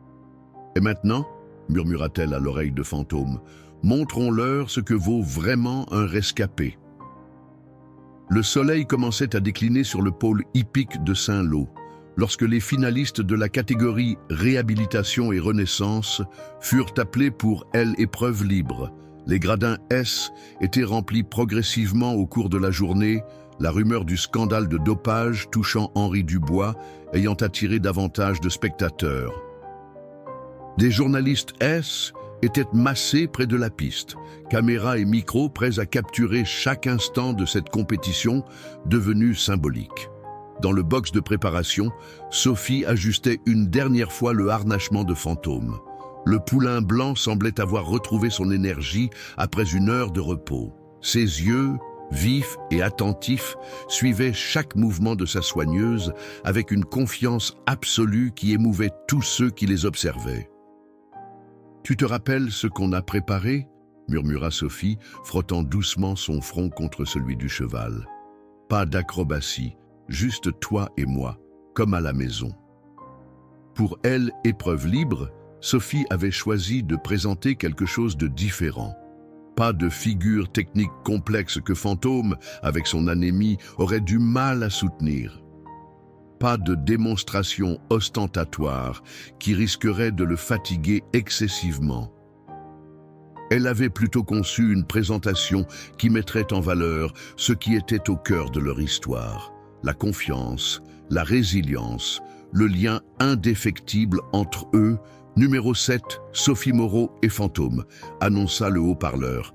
S1: « Et maintenant ?» murmura-t-elle à l'oreille de Fantôme. « Montrons-leur ce que vaut vraiment un rescapé. » Le soleil commençait à décliner sur le pôle hippique de Saint-Lô, lorsque les finalistes de la catégorie Réhabilitation et Renaissance furent appelés pour l'épreuve libre. Les gradins S étaient remplis progressivement au cours de la journée, la rumeur du scandale de dopage touchant Henri Dubois ayant attiré davantage de spectateurs. Des journalistes S étaient massés près de la piste, caméras et micros prêts à capturer chaque instant de cette compétition devenue symbolique. Dans le box de préparation, Sophie ajustait une dernière fois le harnachement de Fantôme. Le poulain blanc semblait avoir retrouvé son énergie après une heure de repos. Ses yeux, vifs et attentifs, suivaient chaque mouvement de sa soigneuse avec une confiance absolue qui émouvait tous ceux qui les observaient. « Tu te rappelles ce qu'on a préparé ?» murmura Sophie, frottant doucement son front contre celui du cheval. « Pas d'acrobatie. Juste toi et moi, comme à la maison. » Pour elle, épreuve libre, Sophie avait choisi de présenter quelque chose de différent. Pas de figure technique complexe que Fantôme, avec son anémie, aurait du mal à soutenir. Pas de démonstration ostentatoire qui risquerait de le fatiguer excessivement. Elle avait plutôt conçu une présentation qui mettrait en valeur ce qui était au cœur de leur histoire. La confiance, la résilience, le lien indéfectible entre eux, numéro 7, Sophie Moreau et Fantôme, annonça le haut-parleur.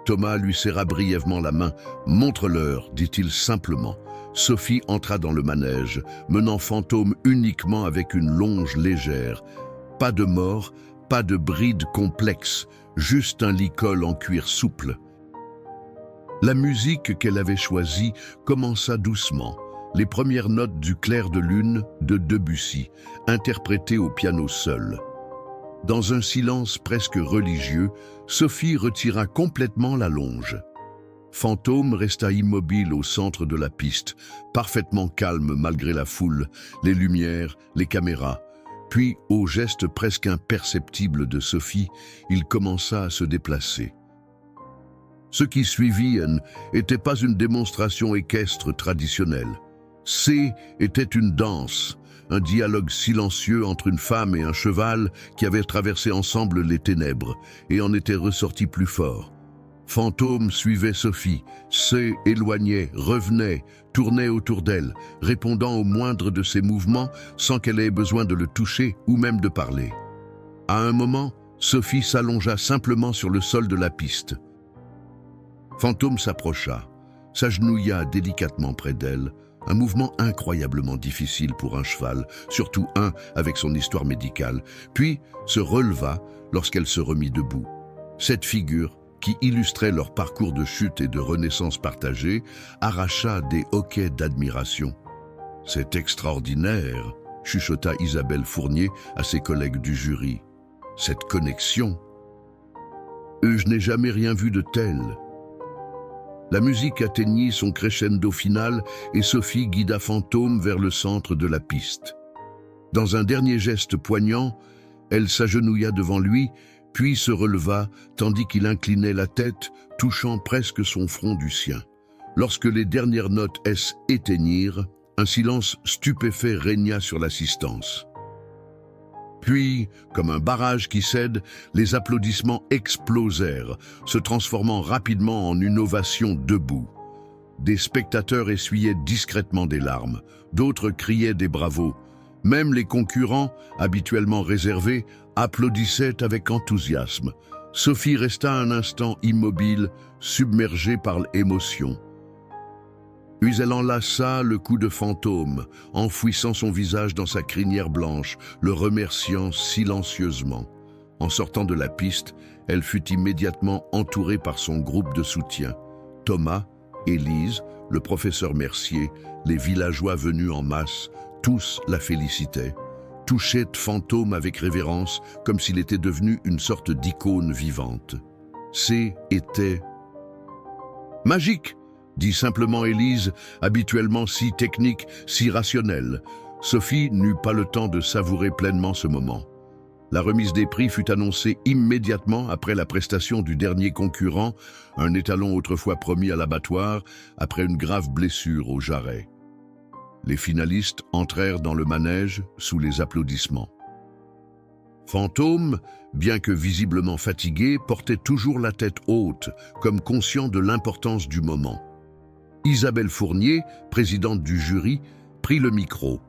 S1: Thomas lui serra brièvement la main. « Montre-leur », dit-il simplement. Sophie entra dans le manège, menant Fantôme uniquement avec une longe légère. Pas de mort, pas de bride complexe, juste un licol en cuir souple. La musique qu'elle avait choisie commença doucement. Les premières notes du Clair de lune de Debussy, interprétées au piano seul. Dans un silence presque religieux, Sophie retira complètement la longe. Fantôme resta immobile au centre de la piste, parfaitement calme malgré la foule, les lumières, les caméras. Puis, au geste presque imperceptible de Sophie, il commença à se déplacer. Ce qui suivit n'était pas une démonstration équestre traditionnelle. C était une danse, un dialogue silencieux entre une femme et un cheval qui avaient traversé ensemble les ténèbres et en étaient ressortis plus forts. Fantôme suivait Sophie, s'éloignait, revenait, tournait autour d'elle, répondant au moindre de ses mouvements sans qu'elle ait besoin de le toucher ou même de parler. À un moment, Sophie s'allongea simplement sur le sol de la piste. Fantôme s'approcha, s'agenouilla délicatement près d'elle, un mouvement incroyablement difficile pour un cheval, surtout un avec son histoire médicale, puis se releva lorsqu'elle se remit debout. Cette figure, qui illustrait leur parcours de chute et de renaissance partagée, arracha des hoquets d'admiration. « C'est extraordinaire !» chuchota Isabelle Fournier à ses collègues du jury. « Cette connexion ! Je n'ai jamais rien vu de tel. » La musique atteignit son crescendo final et Sophie guida Fantôme vers le centre de la piste. Dans un dernier geste poignant, elle s'agenouilla devant lui, puis se releva tandis qu'il inclinait la tête, touchant presque son front du sien. Lorsque les dernières notes s'éteignirent, un silence stupéfait régna sur l'assistance. Puis, comme un barrage qui cède, les applaudissements explosèrent, se transformant rapidement en une ovation debout. Des spectateurs essuyaient discrètement des larmes, d'autres criaient des bravos. Même les concurrents, habituellement réservés, applaudissaient avec enthousiasme. Sophie resta un instant immobile, submergée par l'émotion. Puis elle enlaça le cou de Fantôme, enfouissant son visage dans sa crinière blanche, le remerciant silencieusement. En sortant de la piste, elle fut immédiatement entourée par son groupe de soutien. Thomas, Élise, le professeur Mercier, les villageois venus en masse, tous la félicitaient, touchaient Fantôme avec révérence, comme s'il était devenu une sorte d'icône vivante. C'était magique, dit simplement Élise, habituellement si technique, si rationnelle. Sophie n'eut pas le temps de savourer pleinement ce moment. La remise des prix fut annoncée immédiatement après la prestation du dernier concurrent, un étalon autrefois promis à l'abattoir, après une grave blessure au jarret. Les finalistes entrèrent dans le manège sous les applaudissements. Fantôme, bien que visiblement fatigué, portait toujours la tête haute, comme conscient de l'importance du moment. Isabelle Fournier, présidente du jury, prit le micro.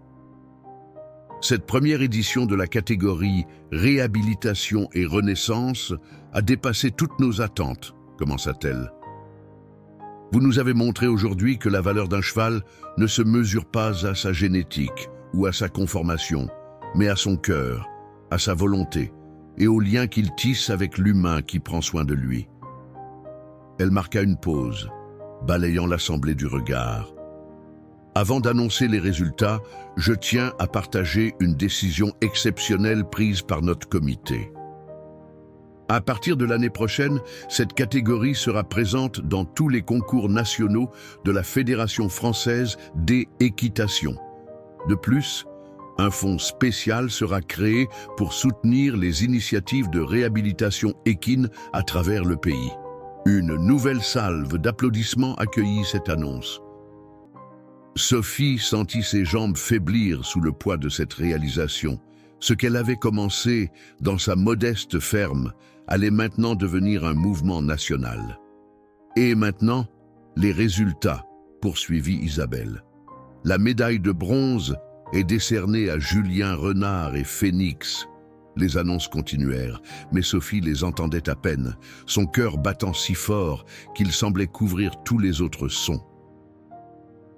S1: Cette première édition de la catégorie Réhabilitation et Renaissance a dépassé toutes nos attentes, commença-t-elle. Vous nous avez montré aujourd'hui que la valeur d'un cheval ne se mesure pas à sa génétique ou à sa conformation, mais à son cœur, à sa volonté et au lien qu'il tisse avec l'humain qui prend soin de lui. Elle marqua une pause, balayant l'assemblée du regard. Avant d'annoncer les résultats, je tiens à partager une décision exceptionnelle prise par notre comité. À partir de l'année prochaine, cette catégorie sera présente dans tous les concours nationaux de la Fédération française d'équitation. De plus, un fonds spécial sera créé pour soutenir les initiatives de réhabilitation équine à travers le pays. Une nouvelle salve d'applaudissements accueillit cette annonce. Sophie sentit ses jambes faiblir sous le poids de cette réalisation. Ce qu'elle avait commencé dans sa modeste ferme allait maintenant devenir un mouvement national. Et maintenant, les résultats, poursuivit Isabelle. La médaille de bronze est décernée à Julien Renard et Phénix. Les annonces continuèrent, mais Sophie les entendait à peine, son cœur battant si fort qu'il semblait couvrir tous les autres sons.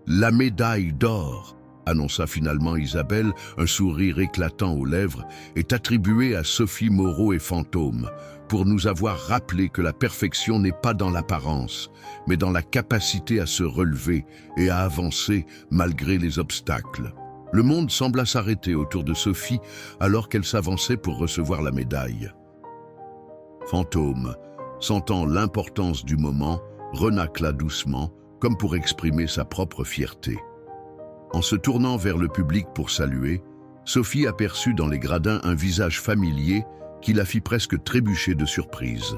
S1: La médaille d'or, annonça finalement Isabelle, un sourire éclatant aux lèvres, est attribuée à Sophie Moreau et Fantôme, pour nous avoir rappelé que la perfection n'est pas dans l'apparence, mais dans la capacité à se relever et à avancer malgré les obstacles. Le monde sembla s'arrêter autour de Sophie alors qu'elle s'avançait pour recevoir la médaille. Fantôme, sentant l'importance du moment, renâcla doucement, comme pour exprimer sa propre fierté. En se tournant vers le public pour saluer, Sophie aperçut dans les gradins un visage familier qui la fit presque trébucher de surprise.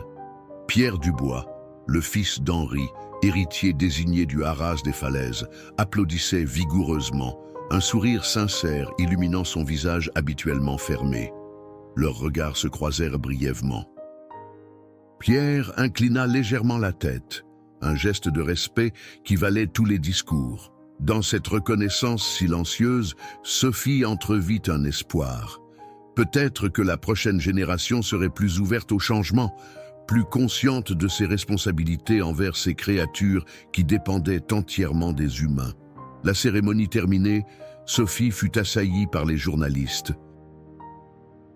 S1: Pierre Dubois, le fils d'Henri, héritier désigné du Haras des Falaises, applaudissait vigoureusement, un sourire sincère illuminant son visage habituellement fermé. Leurs regards se croisèrent brièvement. Pierre inclina légèrement la tête, un geste de respect qui valait tous les discours. Dans cette reconnaissance silencieuse, Sophie entrevit un espoir. Peut-être que la prochaine génération serait plus ouverte au changement, plus consciente de ses responsabilités envers ces créatures qui dépendaient entièrement des humains. La cérémonie terminée, Sophie fut assaillie par les journalistes.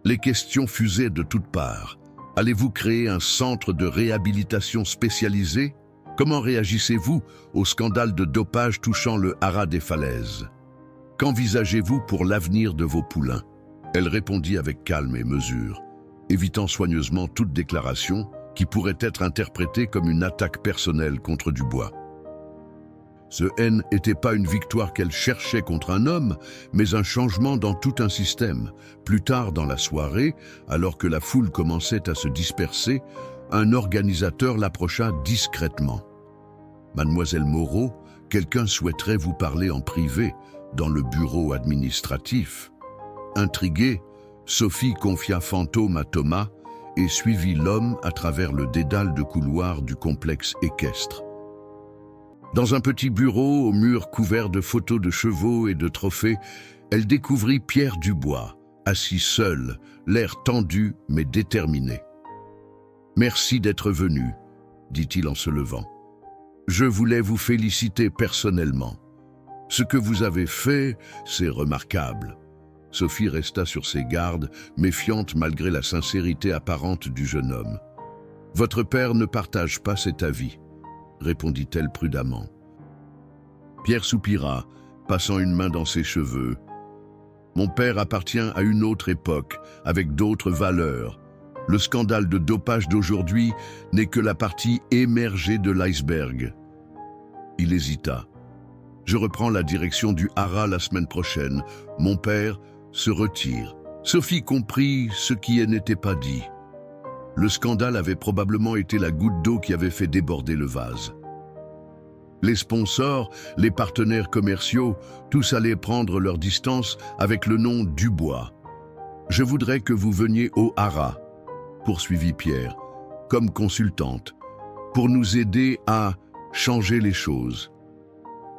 S1: Les questions fusaient de toutes parts. Allez-vous créer un centre de réhabilitation spécialisé ? Comment réagissez-vous au scandale de dopage touchant le haras des falaises? Qu'envisagez-vous pour l'avenir de vos poulains? Elle répondit avec calme et mesure, évitant soigneusement toute déclaration qui pourrait être interprétée comme une attaque personnelle contre Dubois. Ce haine n'était pas une victoire qu'elle cherchait contre un homme, mais un changement dans tout un système. Plus tard dans la soirée, alors que la foule commençait à se disperser, un organisateur l'approcha discrètement. « Mademoiselle Moreau, quelqu'un souhaiterait vous parler en privé, dans le bureau administratif. » Intriguée, Sophie confia Fantôme à Thomas et suivit l'homme à travers le dédale de couloirs du complexe équestre. Dans un petit bureau aux murs couverts de photos de chevaux et de trophées, elle découvrit Pierre Dubois, assis seul, l'air tendu mais déterminé. « Merci d'être venu, » dit-il en se levant. « Je voulais vous féliciter personnellement. Ce que vous avez fait, c'est remarquable. » Sophie resta sur ses gardes, méfiante malgré la sincérité apparente du jeune homme. « Votre père ne partage pas cet avis, » répondit-elle prudemment. Pierre soupira, passant une main dans ses cheveux. « Mon père appartient à une autre époque, avec d'autres valeurs. Le scandale de dopage d'aujourd'hui n'est que la partie émergée de l'iceberg. » Il hésita. « Je reprends la direction du haras la semaine prochaine. Mon père se retire. » Sophie comprit ce qui n'était pas dit. Le scandale avait probablement été la goutte d'eau qui avait fait déborder le vase. Les sponsors, les partenaires commerciaux, tous allaient prendre leur distance avec le nom Dubois. « Je voudrais que vous veniez au haras, » poursuivit Pierre, comme consultante, pour nous aider à changer les choses.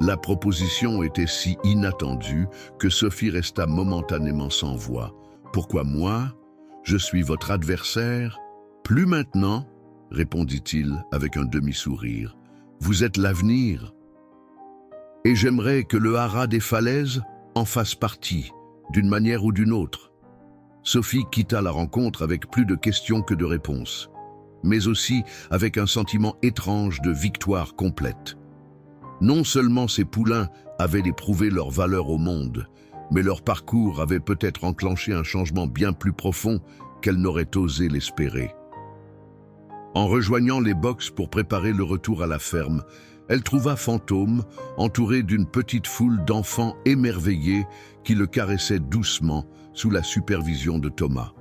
S1: La proposition était si inattendue que Sophie resta momentanément sans voix. « Pourquoi moi? Je suis votre adversaire? » « Plus maintenant, » répondit-il avec un demi-sourire. « Vous êtes l'avenir. Et j'aimerais que le haras des falaises en fasse partie, d'une manière ou d'une autre. » Sophie quitta la rencontre avec plus de questions que de réponses, mais aussi avec un sentiment étrange de victoire complète. Non seulement ces poulains avaient éprouvé leur valeur au monde, mais leur parcours avait peut-être enclenché un changement bien plus profond qu'elle n'aurait osé l'espérer. En rejoignant les box pour préparer le retour à la ferme, elle trouva Fantôme entouré d'une petite foule d'enfants émerveillés qui le caressaient doucement sous la supervision de Thomas.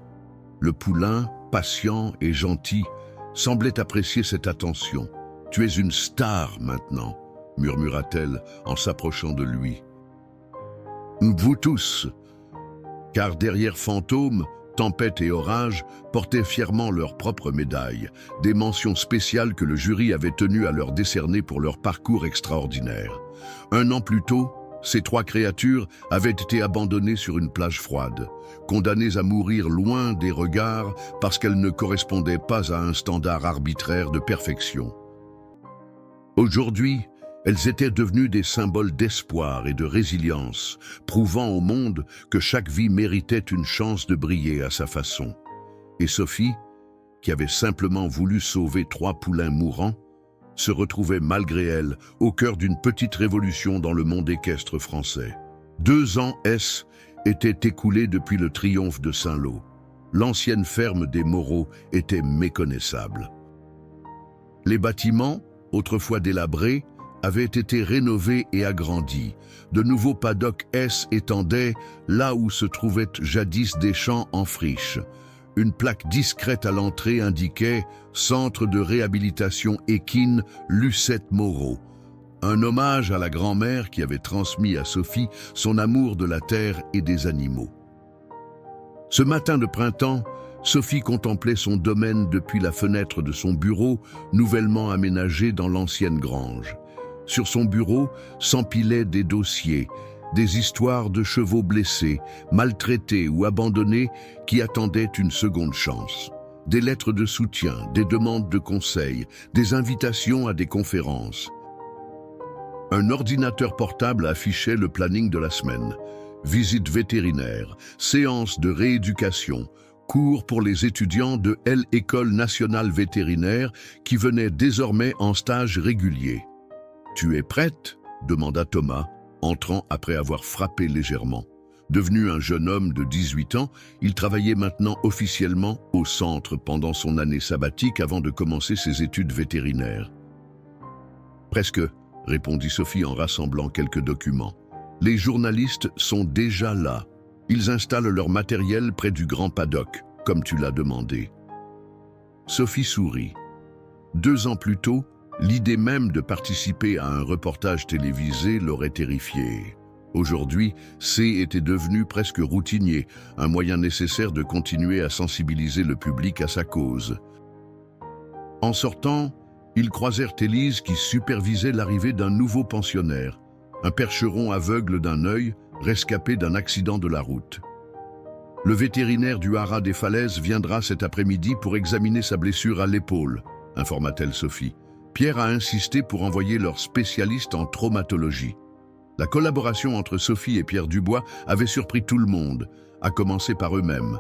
S1: Le poulain, patient et gentil, semblait apprécier cette attention. « Tu es une star maintenant », murmura-t-elle en s'approchant de lui. « Vous tous », car derrière Fantôme, Tempête et Orage portaient fièrement leurs propres médailles, des mentions spéciales que le jury avait tenu à leur décerner pour leur parcours extraordinaire. 1 an plus tôt, ces 3 créatures avaient été abandonnées sur une plage froide, condamnées à mourir loin des regards parce qu'elles ne correspondaient pas à un standard arbitraire de perfection. Aujourd'hui, elles étaient devenues des symboles d'espoir et de résilience, prouvant au monde que chaque vie méritait une chance de briller à sa façon. Et Sophie, qui avait simplement voulu sauver 3 poulains mourants, se retrouvait malgré elle au cœur d'une petite révolution dans le monde équestre français. 2 ans étaient écoulés depuis le triomphe de Saint-Lô. L'ancienne ferme des Moreau était méconnaissable. Les bâtiments, autrefois délabrés, avaient été rénovés et agrandis. De nouveaux paddocks étendaient là où se trouvaient jadis des champs en friche. Une plaque discrète à l'entrée indiquait « Centre de réhabilitation équine Lucette Moreau », un hommage à la grand-mère qui avait transmis à Sophie son amour de la terre et des animaux. Ce matin de printemps, Sophie contemplait son domaine depuis la fenêtre de son bureau, nouvellement aménagé dans l'ancienne grange. Sur son bureau s'empilaient des dossiers, des histoires de chevaux blessés, maltraités ou abandonnés qui attendaient une seconde chance. Des lettres de soutien, des demandes de conseils, des invitations à des conférences. Un ordinateur portable affichait le planning de la semaine. Visite vétérinaire, séance de rééducation, cours pour les étudiants de l'École nationale vétérinaire qui venaient désormais en stage régulier. « Tu es prête ?» demanda Thomas, entrant après avoir frappé légèrement. Devenu un jeune homme de 18 ans, il travaillait maintenant officiellement au centre pendant son année sabbatique avant de commencer ses études vétérinaires. « Presque », répondit Sophie en rassemblant quelques documents. « Les journalistes sont déjà là. Ils installent leur matériel près du grand paddock, comme tu l'as demandé. » Sophie sourit. 2 ans plus tôt, l'idée même de participer à un reportage télévisé l'aurait terrifiée. Aujourd'hui, C était devenu presque routinier, un moyen nécessaire de continuer à sensibiliser le public à sa cause. En sortant, ils croisèrent Élise qui supervisait l'arrivée d'un nouveau pensionnaire, un percheron aveugle d'un œil, rescapé d'un accident de la route. Le vétérinaire du haras des Falaises viendra cet après-midi pour examiner sa blessure à l'épaule, informa-t-elle Sophie. Pierre a insisté pour envoyer leur spécialiste en traumatologie. La collaboration entre Sophie et Pierre Dubois avait surpris tout le monde, à commencer par eux-mêmes.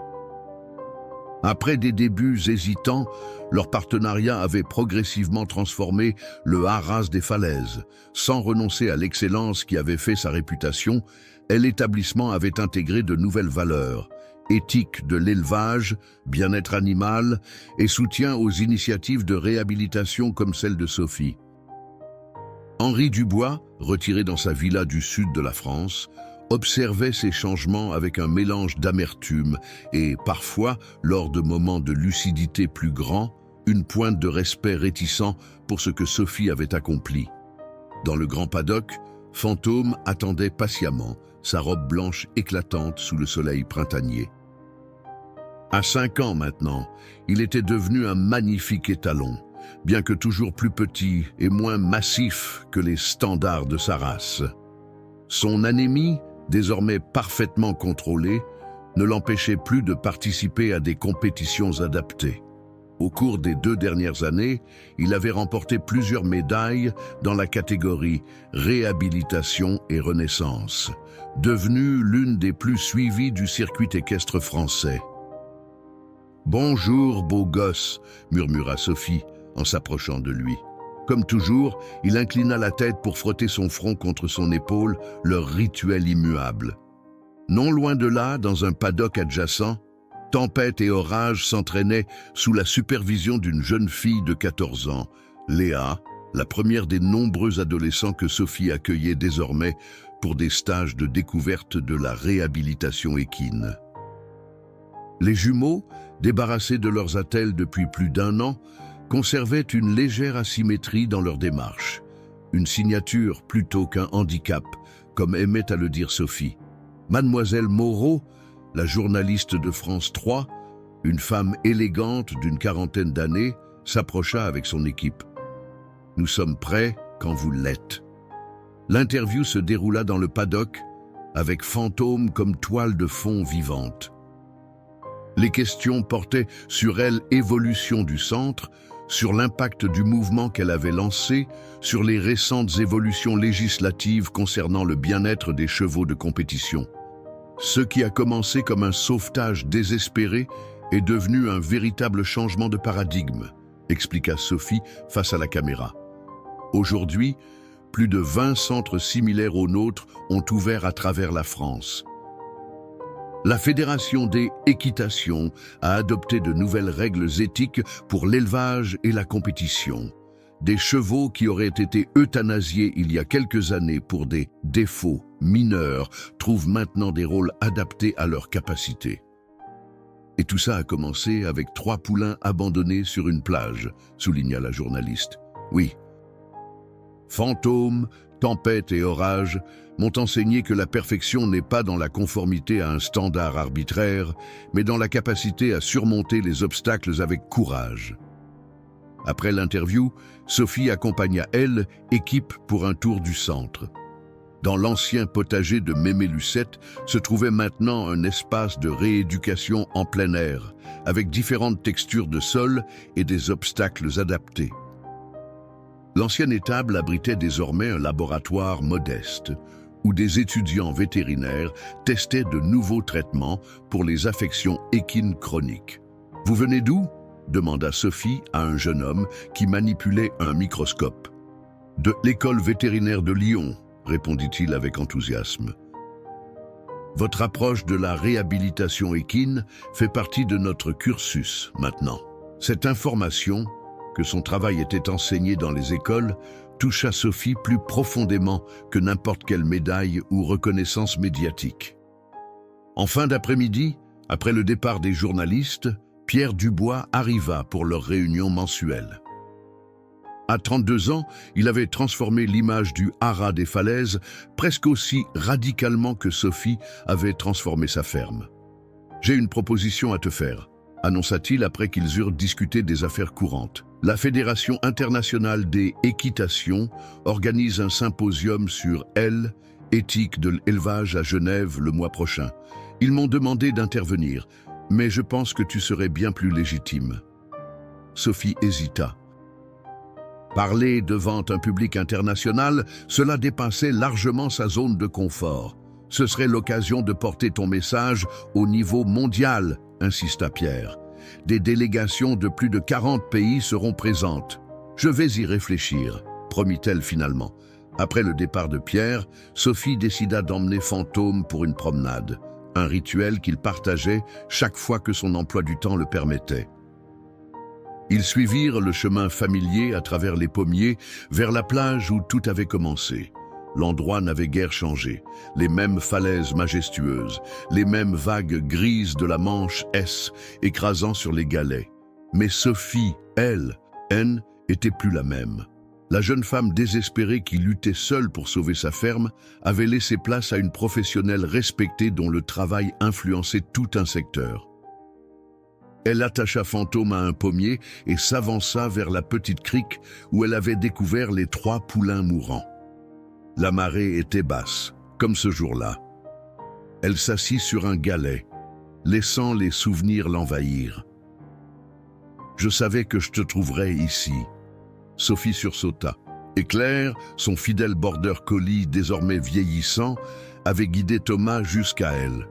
S1: Après des débuts hésitants, leur partenariat avait progressivement transformé le haras des Falaises. Sans renoncer à l'excellence qui avait fait sa réputation, l'établissement avait intégré de nouvelles valeurs, éthique de l'élevage, bien-être animal et soutien aux initiatives de réhabilitation comme celle de Sophie. Henri Dubois, retiré dans sa villa du sud de la France, observait ces changements avec un mélange d'amertume et, parfois, lors de moments de lucidité plus grands, une pointe de respect réticent pour ce que Sophie avait accompli. Dans le grand paddock, Fantôme attendait patiemment, sa robe blanche éclatante sous le soleil printanier. À 5 ans maintenant, il était devenu un magnifique étalon, bien que toujours plus petit et moins massif que les standards de sa race. Son anémie, désormais parfaitement contrôlée, ne l'empêchait plus de participer à des compétitions adaptées. Au cours des 2 dernières années, il avait remporté plusieurs médailles dans la catégorie réhabilitation et renaissance, devenue l'une des plus suivies du circuit équestre français. « Bonjour, beau gosse » murmura Sophie en s'approchant de lui. Comme toujours, il inclina la tête pour frotter son front contre son épaule, leur rituel immuable. Non loin de là, dans un paddock adjacent, tempête et orage s'entraînaient sous la supervision d'une jeune fille de 14 ans, Léa, la première des nombreux adolescents que Sophie accueillait désormais pour des stages de découverte de la réhabilitation équine. Les jumeaux, débarrassés de leurs attelles depuis plus d'1 an, conservaient une légère asymétrie dans leur démarche, une signature plutôt qu'un handicap, comme aimait à le dire Sophie. Mademoiselle Moreau, la journaliste de France 3, une femme élégante d'une 40aine d'années, s'approcha avec son équipe. « Nous sommes prêts quand vous l'êtes. » L'interview se déroula dans le paddock, avec Fantôme comme toile de fond vivante. Les questions portaient sur l'évolution du centre, sur l'impact du mouvement qu'elle avait lancé, sur les récentes évolutions législatives concernant le bien-être des chevaux de compétition. Ce qui a commencé comme un sauvetage désespéré est devenu un véritable changement de paradigme, expliqua Sophie face à la caméra. Aujourd'hui, plus de 20 centres similaires aux nôtres ont ouvert à travers la France. La Fédération des équitations a adopté de nouvelles règles éthiques pour l'élevage et la compétition. Des chevaux qui auraient été euthanasiés il y a quelques années pour des défauts mineurs trouvent maintenant des rôles adaptés à leurs capacités. Et tout ça a commencé avec 3 poulains abandonnés sur une plage, souligna la journaliste. Oui. Fantôme, tempêtes et orages m'ont enseigné que la perfection n'est pas dans la conformité à un standard arbitraire, mais dans la capacité à surmonter les obstacles avec courage. Après l'interview, Sophie accompagna équipe pour un tour du centre. Dans l'ancien potager de Mémé Lucette se trouvait maintenant un espace de rééducation en plein air, avec différentes textures de sol et des obstacles adaptés. L'ancienne étable abritait désormais un laboratoire modeste, où des étudiants vétérinaires testaient de nouveaux traitements pour les affections équines chroniques. « Vous venez d'où » demanda Sophie à un jeune homme qui manipulait un microscope. « De l'école vétérinaire de Lyon », répondit-il avec enthousiasme. « Votre approche de la réhabilitation équine fait partie de notre cursus maintenant. » Cette information, que son travail était enseigné dans les écoles, toucha Sophie plus profondément que n'importe quelle médaille ou reconnaissance médiatique. En fin d'après-midi, après le départ des journalistes, Pierre Dubois arriva pour leur réunion mensuelle. À 32 ans, il avait transformé l'image du haras des falaises presque aussi radicalement que Sophie avait transformé sa ferme. « J'ai une proposition à te faire », annonça-t-il après qu'ils eurent discuté des affaires courantes. La Fédération internationale des équitations organise un symposium sur éthique de l'élevage à Genève le mois prochain. Ils m'ont demandé d'intervenir, mais je pense que tu serais bien plus légitime. Sophie hésita. Parler devant un public international, cela dépassait largement sa zone de confort. Ce serait l'occasion de porter ton message au niveau mondial, insista Pierre. Des délégations de plus de 40 pays seront présentes. Je vais y réfléchir, promit-elle finalement. Après le départ de Pierre, Sophie décida d'emmener Fantôme pour une promenade, un rituel qu'il partageait chaque fois que son emploi du temps le permettait. Ils suivirent le chemin familier à travers les pommiers vers la plage où tout avait commencé. L'endroit n'avait guère changé, les mêmes falaises majestueuses, les mêmes vagues grises de la Manche écrasant sur les galets. Mais Sophie, elle, était plus la même. La jeune femme désespérée qui luttait seule pour sauver sa ferme avait laissé place à une professionnelle respectée dont le travail influençait tout un secteur. Elle attacha Fantôme à un pommier et s'avança vers la petite crique où elle avait découvert les 3 poulains mourants. La marée était basse, comme ce jour-là. Elle s'assit sur un galet, laissant les souvenirs l'envahir. « Je savais que je te trouverais ici. » Sophie sursauta. Et Claire, son fidèle border collie désormais vieillissant, avait guidé Thomas jusqu'à elle.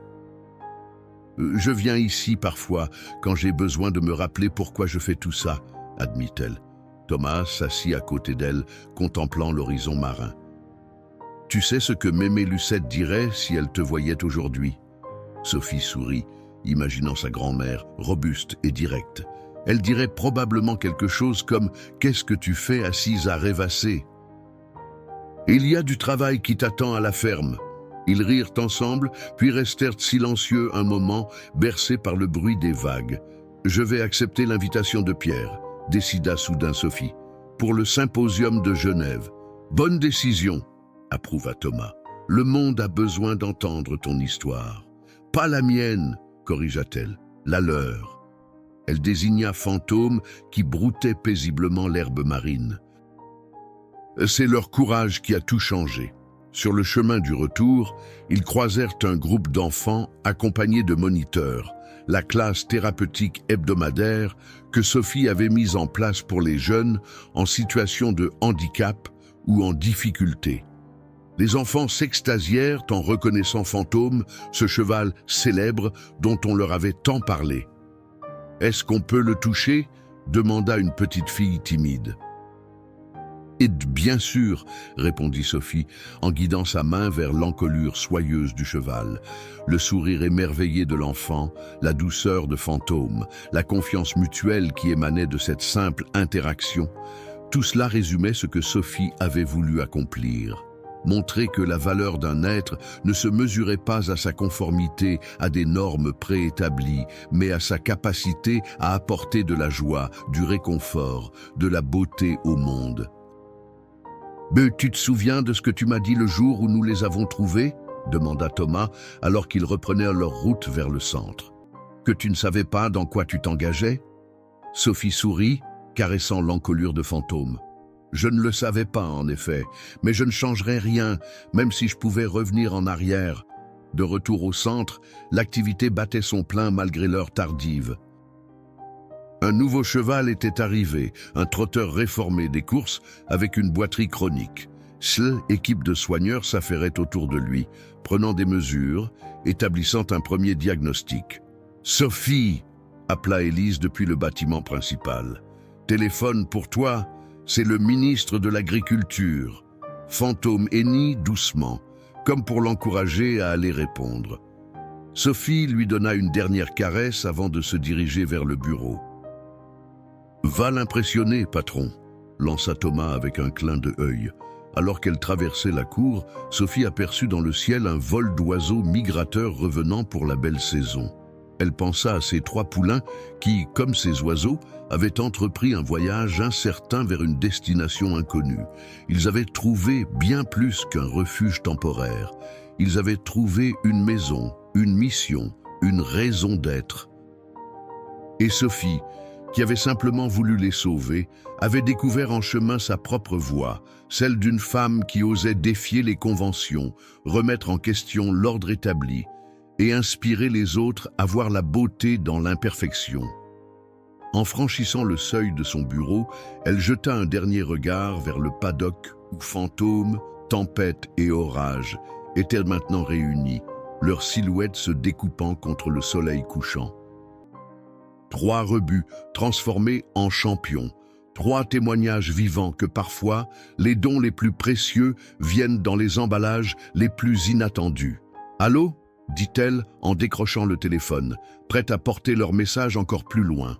S1: « Je viens ici parfois quand j'ai besoin de me rappeler pourquoi je fais tout ça, » admit-elle. Thomas s'assit à côté d'elle, contemplant l'horizon marin. « Tu sais ce que Mémé Lucette dirait si elle te voyait aujourd'hui ?» Sophie sourit, imaginant sa grand-mère, robuste et directe. Elle dirait probablement quelque chose comme « Qu'est-ce que tu fais assise à rêvasser ?» « Il y a du travail qui t'attend à la ferme. » Ils rirent ensemble, puis restèrent silencieux un moment, bercés par le bruit des vagues. « Je vais accepter l'invitation de Pierre, » décida soudain Sophie, « pour le symposium de Genève. »« Bonne décision, » approuva Thomas. « Le monde a besoin d'entendre ton histoire. »« Pas la mienne, » corrigea-t-elle, « la leur. » Elle désigna Fantôme qui broutait paisiblement l'herbe marine. C'est leur courage qui a tout changé. Sur le chemin du retour, ils croisèrent un groupe d'enfants accompagnés de moniteurs, la classe thérapeutique hebdomadaire que Sophie avait mise en place pour les jeunes en situation de handicap ou en difficulté. Les enfants s'extasièrent en reconnaissant Fantôme, ce cheval célèbre dont on leur avait tant parlé. « Est-ce qu'on peut le toucher ?» demanda une petite fille timide. « Et bien sûr, » répondit Sophie, en guidant sa main vers l'encolure soyeuse du cheval. Le sourire émerveillé de l'enfant, la douceur de Fantôme, la confiance mutuelle qui émanait de cette simple interaction, tout cela résumait ce que Sophie avait voulu accomplir. Montrer que la valeur d'un être ne se mesurait pas à sa conformité à des normes préétablies, mais à sa capacité à apporter de la joie, du réconfort, de la beauté au monde. Mais tu te souviens de ce que tu m'as dit le jour où nous les avons trouvés ?» demanda Thomas alors qu'ils reprenaient leur route vers le centre. « Que tu ne savais pas dans quoi tu t'engageais ?» Sophie sourit, caressant l'encolure de Fantôme. « Je ne le savais pas, en effet, mais je ne changerais rien, même si je pouvais revenir en arrière. » De retour au centre, l'activité battait son plein malgré l'heure tardive. Un nouveau cheval était arrivé, un trotteur réformé des courses avec une boiterie chronique. L'équipe de soigneurs s'affairait autour de lui, prenant des mesures, établissant un premier diagnostic. « Sophie !» appela Élise depuis le bâtiment principal. « Téléphone pour toi, c'est le ministre de l'Agriculture. » Fantôme hennit doucement, comme pour l'encourager à aller répondre. Sophie lui donna une dernière caresse avant de se diriger vers le bureau. « Va l'impressionner, patron », lança Thomas avec un clin d'œil. Alors qu'elle traversait la cour, Sophie aperçut dans le ciel un vol d'oiseaux migrateurs revenant pour la belle saison. Elle pensa à ces 3 poulains qui, comme ces oiseaux, avaient entrepris un voyage incertain vers une destination inconnue. Ils avaient trouvé bien plus qu'un refuge temporaire. Ils avaient trouvé une maison, une mission, une raison d'être. Et Sophie, qui avait simplement voulu les sauver, avait découvert en chemin sa propre voie, celle d'une femme qui osait défier les conventions, remettre en question l'ordre établi et inspirer les autres à voir la beauté dans l'imperfection. En franchissant le seuil de son bureau, elle jeta un dernier regard vers le paddock où Fantôme, Tempête et Orage étaient maintenant réunis, leurs silhouettes se découpant contre le soleil couchant. 3 rebuts transformés en champions, 3 témoignages vivants que parfois, les dons les plus précieux viennent dans les emballages les plus inattendus. « Allô ?» dit-elle en décrochant le téléphone, prête à porter leur message encore plus loin.